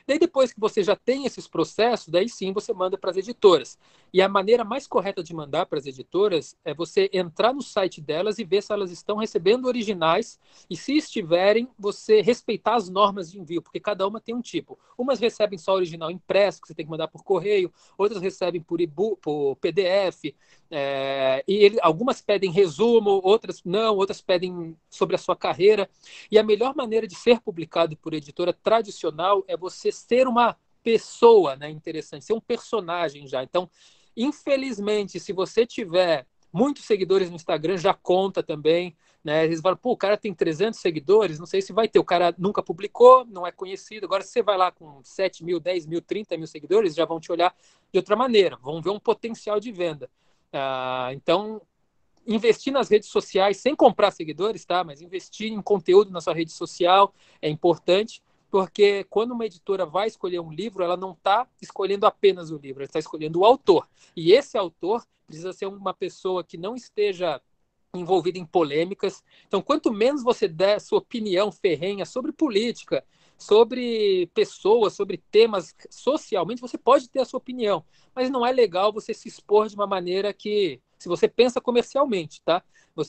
Daí depois que você já tem esses processos, daí sim você manda para as editoras. E a maneira mais correta de mandar para as editoras é você entrar no site delas e ver se elas estão recebendo originais e, se estiverem, você respeitar as normas de envio, porque cada uma tem um tipo. Umas recebem só original impresso, que você tem que mandar por correio, outras recebem por e-book, por PDF, algumas pedem resumo, outras não, outras pedem sobre a sua carreira. E a melhor maneira de ser publicado por editora tradicional é você ser uma pessoa, né, interessante, ser um personagem já. Então, infelizmente, se você tiver muitos seguidores no Instagram, já conta também, né? Eles falam, pô, o cara tem 300 seguidores, não sei se vai ter, o cara nunca publicou, não é conhecido. Agora, se você vai lá com 7 mil, 10 mil, 30 mil seguidores, já vão te olhar de outra maneira, vão ver um potencial de venda. Então, investir nas redes sociais, sem comprar seguidores, tá? Mas investir em conteúdo na sua rede social é importante, porque quando uma editora vai escolher um livro, ela não está escolhendo apenas o livro, ela está escolhendo o autor. E esse autor precisa ser uma pessoa que não esteja envolvida em polêmicas. Então, quanto menos você der sua opinião ferrenha sobre política, sobre pessoas, sobre temas socialmente, você pode ter a sua opinião, mas não é legal você se expor de uma maneira que, se você pensa comercialmente, tá?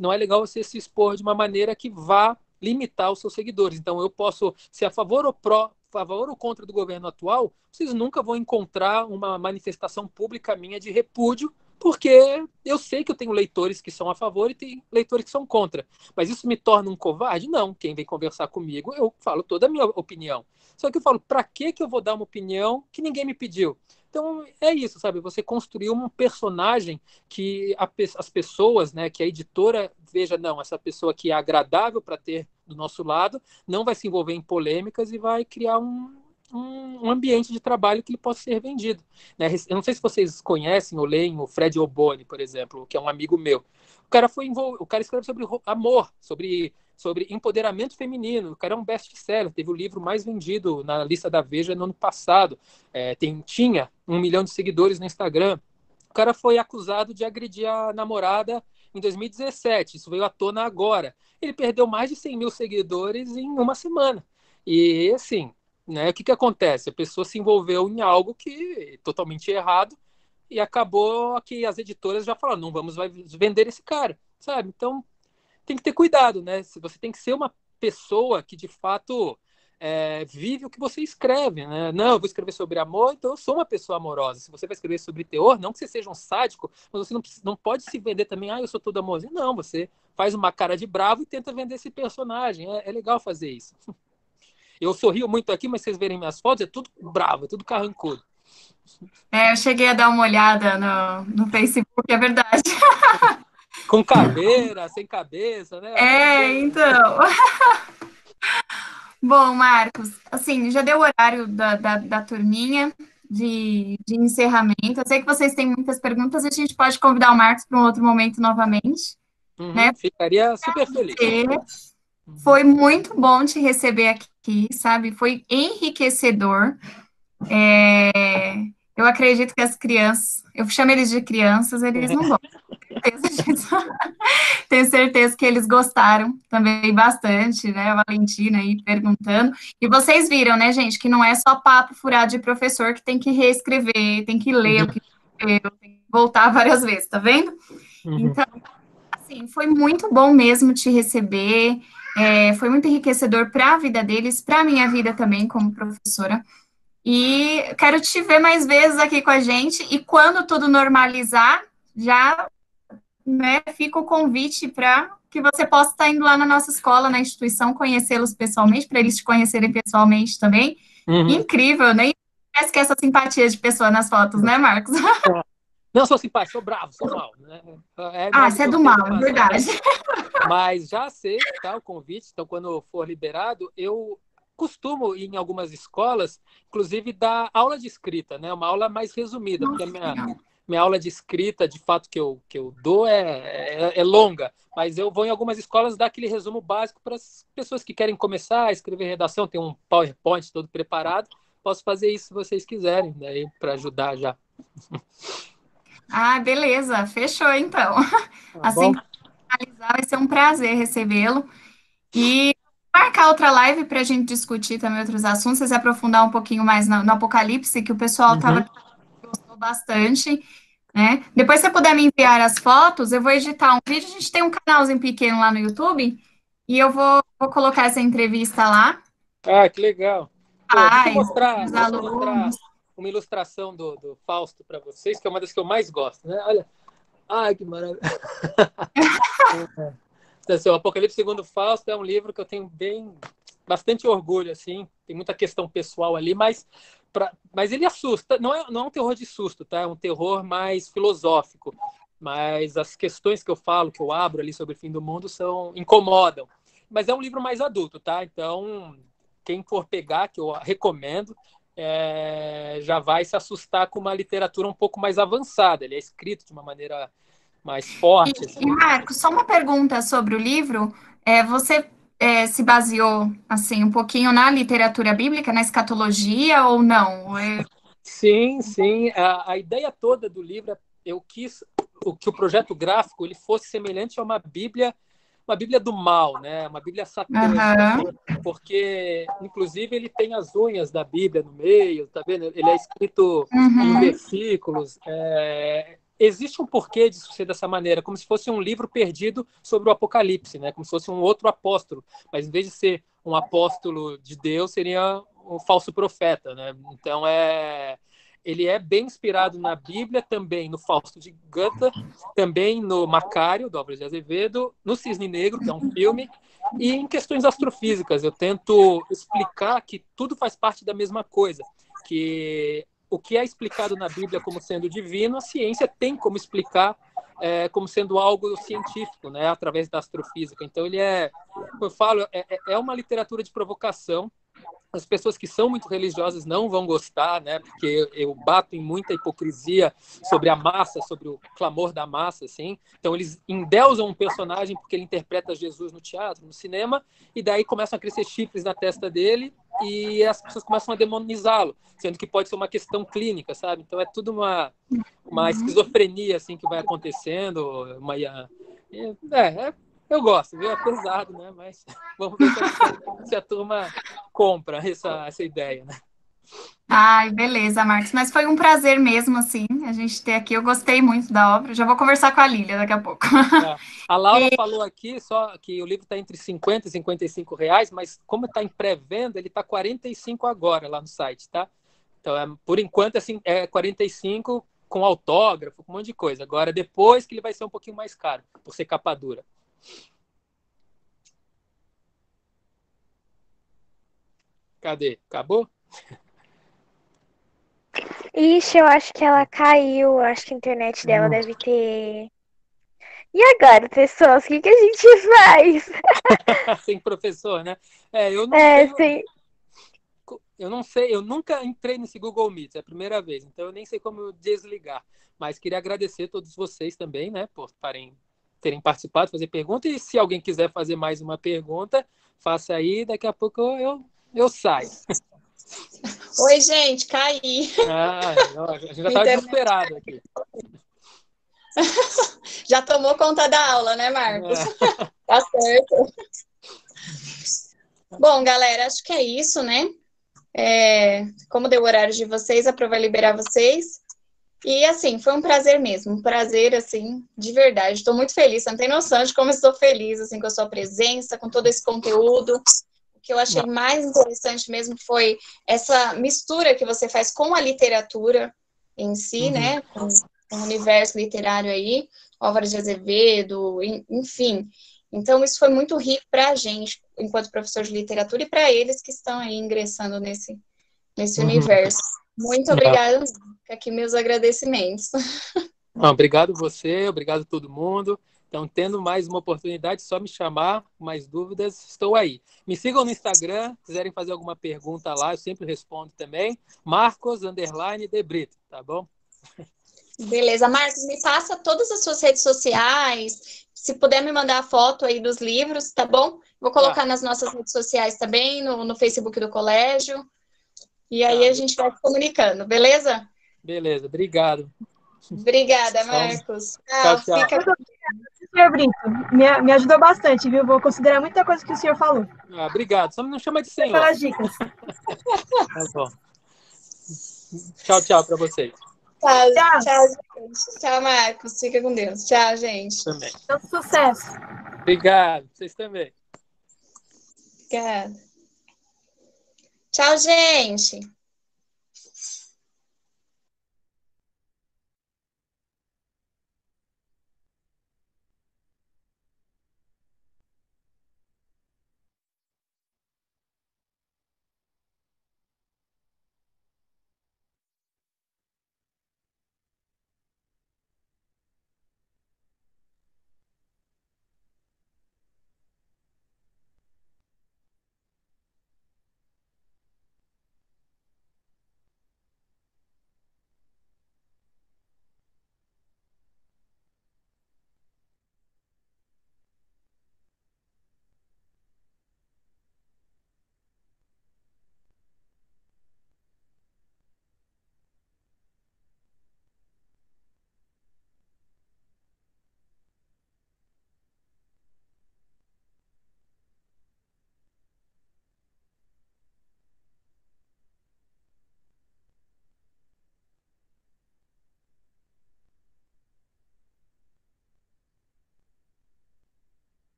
Não é legal você se expor de uma maneira que vá limitar os seus seguidores. Então, eu posso ser a favor ou pró favor ou contra do governo atual, vocês nunca vão encontrar uma manifestação pública minha de repúdio, porque eu sei que eu tenho leitores que são a favor e tem leitores que são contra. Mas isso me torna um covarde? Não. Quem vem conversar comigo, eu falo toda a minha opinião. Só que eu falo, para que eu vou dar uma opinião que ninguém me pediu? Então, é isso, sabe? Você construiu um personagem que as pessoas, né, que a editora veja, não, essa pessoa que é agradável para ter do nosso lado, não vai se envolver em polêmicas e vai criar um ambiente de trabalho que ele possa ser vendido. Né? Eu não sei se vocês conhecem ou leem o Fred Oboni, por exemplo, que é um amigo meu. O cara escreve sobre amor, sobre empoderamento feminino. O cara é um best-seller, teve o livro mais vendido na lista da Veja no ano passado. Tinha 1 milhão de seguidores no Instagram. O cara foi acusado de agredir a namorada em 2017. Isso veio à tona agora. Ele perdeu mais de 100 mil seguidores em uma semana. E, assim, né, o que acontece? A pessoa se envolveu em algo que é totalmente errado e acabou que as editoras já falaram, não vamos vender esse cara, sabe? Então, tem que ter cuidado, né? Você tem que ser uma pessoa que, de fato, vive o que você escreve, né? Não, eu vou escrever sobre amor, então eu sou uma pessoa amorosa. Se você vai escrever sobre teor, não que você seja um sádico, mas você não pode se vender também, eu sou todo amoroso. Não, você faz uma cara de bravo e tenta vender esse personagem. É legal fazer isso. Eu sorrio muito aqui, mas vocês verem minhas fotos, é tudo bravo, é tudo carrancudo. Eu cheguei a dar uma olhada no Facebook, é verdade. Com caveira, sem cabeça, né? Então. Bom, Marcos, assim, já deu o horário da turminha de encerramento. Eu sei que vocês têm muitas perguntas, a gente pode convidar o Marcos para um outro momento novamente. Né? Ficaria super feliz. Foi muito bom te receber aqui, sabe? Foi enriquecedor. Eu acredito que as crianças, eu chamo eles de crianças, eles não vão. Tenho certeza que eles gostaram também bastante, né? A Valentina aí perguntando. E vocês viram, né, gente, que não é só papo furado de professor que tem que reescrever, tem que ler o que escreveu, tem que voltar várias vezes, tá vendo? Então, assim, foi muito bom mesmo te receber. Foi muito enriquecedor para a vida deles, para a minha vida também como professora. E quero te ver mais vezes aqui com a gente. E quando tudo normalizar, já, né, fica o convite para que você possa estar indo lá na nossa escola, na instituição, conhecê-los pessoalmente, para eles te conhecerem pessoalmente também. Incrível, nem parece que essa simpatia de pessoa nas fotos, né, Marcos? Não sou simpático, sou bravo, sou mal. Né? Você é do mal, é verdade. Mas já aceito, tá, o convite, então quando for liberado, eu costumo ir em algumas escolas, inclusive dar aula de escrita, né? Uma aula mais resumida, porque a minha aula de escrita, de fato, que eu dou é longa, mas eu vou em algumas escolas dar aquele resumo básico para as pessoas que querem começar a escrever redação, tem um PowerPoint todo preparado, posso fazer isso se vocês quiserem, daí para ajudar já. Beleza, fechou então. Assim que finalizar, vai ser um prazer recebê-lo. E marcar outra live para a gente discutir também outros assuntos, vocês aprofundar um pouquinho mais no Apocalipse, que o pessoal gostou bastante, né? Depois, se você puder me enviar as fotos, eu vou editar um vídeo. A gente tem um canalzinho pequeno lá no YouTube, e eu vou colocar essa entrevista lá. Que legal. Deixa eu mostrar uma ilustração do Fausto para vocês, que é uma das que eu mais gosto, né? Olha, que maravilha. O Apocalipse segundo Fausto é um livro que eu tenho bastante orgulho, assim, tem muita questão pessoal ali, mas ele assusta, não é um terror de susto, tá? É um terror mais filosófico, mas as questões que eu falo, que eu abro ali sobre o fim do mundo incomodam, mas é um livro mais adulto, tá? Então, quem for pegar, que eu recomendo, já vai se assustar com uma literatura um pouco mais avançada, ele é escrito de uma maneira mais forte. E Marcos, só uma pergunta sobre o livro. Você se baseou, assim, um pouquinho na literatura bíblica, na escatologia, ou não? Sim. A ideia toda do livro, eu quis que o projeto gráfico ele fosse semelhante a uma Bíblia do mal, né? Uma Bíblia satânica, porque, inclusive, ele tem as unhas da Bíblia no meio, tá vendo? Ele é escrito em versículos. Existe um porquê disso ser dessa maneira, como se fosse um livro perdido sobre o Apocalipse, né? Como se fosse um outro apóstolo, mas em vez de ser um apóstolo de Deus, seria o falso profeta, né? Então ele é bem inspirado na Bíblia, também no Fausto de Goethe, também no Macário, do Álvares de Azevedo, no Cisne Negro, que é um filme, e em questões astrofísicas. Eu tento explicar que tudo faz parte da mesma coisa, que o que é explicado na Bíblia como sendo divino, a ciência tem como explicar como sendo algo científico, né, através da astrofísica. Então ele como eu falo, é uma literatura de provocação. As pessoas que são muito religiosas não vão gostar, né? Porque eu bato em muita hipocrisia sobre a massa, sobre o clamor da massa, assim. Então eles endeusam um personagem porque ele interpreta Jesus no teatro, no cinema, e daí começam a crescer chifres na testa dele e as pessoas começam a demonizá-lo, sendo que pode ser uma questão clínica, sabe? Então é tudo uma esquizofrenia assim que vai acontecendo, eu gosto, viu? É pesado, né? Mas vamos ver se a turma compra essa ideia, né? Ai, beleza, Marcos. Mas foi um prazer mesmo, assim, a gente ter aqui. Eu gostei muito da obra. Já vou conversar com a Lília daqui a pouco. A Laura falou aqui só que o livro está entre 50 e 55 reais, mas como está em pré-venda, ele está 45 agora lá no site, tá? Então, por enquanto, assim, é 45 com autógrafo, com um monte de coisa. Agora, depois que ele vai ser um pouquinho mais caro, por ser capa dura. Cadê? Acabou? Ixi, eu acho que ela caiu. Acho que a internet dela deve ter. E agora, pessoas, o que que a gente faz? Sem professor, né? Eu não É, tenho. sim. Eu não sei, eu nunca entrei nesse Google Meet, é a primeira vez, então eu nem sei como desligar. Mas queria agradecer a todos vocês também, né, por terem participado, fazer pergunta. E se alguém quiser fazer mais uma pergunta, faça aí, daqui a pouco eu saio. Oi, gente, caí. A gente já estava desesperado aqui. Já tomou conta da aula, né, Marcos? Tá certo. Bom, galera, acho que é isso, né? Como deu o horário de vocês, a Pro vai liberar vocês. E, assim, foi um prazer mesmo. Um prazer, assim, de verdade. Estou muito feliz. Você não tem noção de como estou feliz, assim, com a sua presença, com todo esse conteúdo. O que eu achei mais interessante mesmo foi essa mistura que você faz com a literatura em si, né? Com o universo literário aí, Álvares de Azevedo, enfim. Então, isso foi muito rico para a gente, enquanto professor de literatura, e para eles que estão aí ingressando nesse universo. Muito obrigada. Fica aqui meus agradecimentos. Obrigado você, obrigado todo mundo. Então, tendo mais uma oportunidade, só me chamar, mais dúvidas, estou aí. Me sigam no Instagram, quiserem fazer alguma pergunta lá, eu sempre respondo também. Marcos_de Brito, tá bom? Beleza, Marcos, me passa todas as suas redes sociais, se puder me mandar a foto aí dos livros, tá bom? Vou colocar nas nossas redes sociais também, no Facebook do colégio, e aí a gente vai se comunicando, beleza? Beleza, obrigado. Obrigada, Marcos. Tchau, tchau. Fica... Senhor Brito, me ajudou bastante, viu? Vou considerar muita coisa que o senhor falou. Obrigado, só não chama de senhor. Pelas dicas. Tá bom. Tchau, tchau para vocês. Tchau, gente. Tchau, Marcos. Fica com Deus. Tchau, gente. Também. Tanto sucesso. Obrigado, vocês também. Obrigada. Tchau, gente.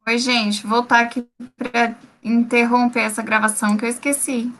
Oi, gente, voltar aqui para interromper essa gravação que eu esqueci.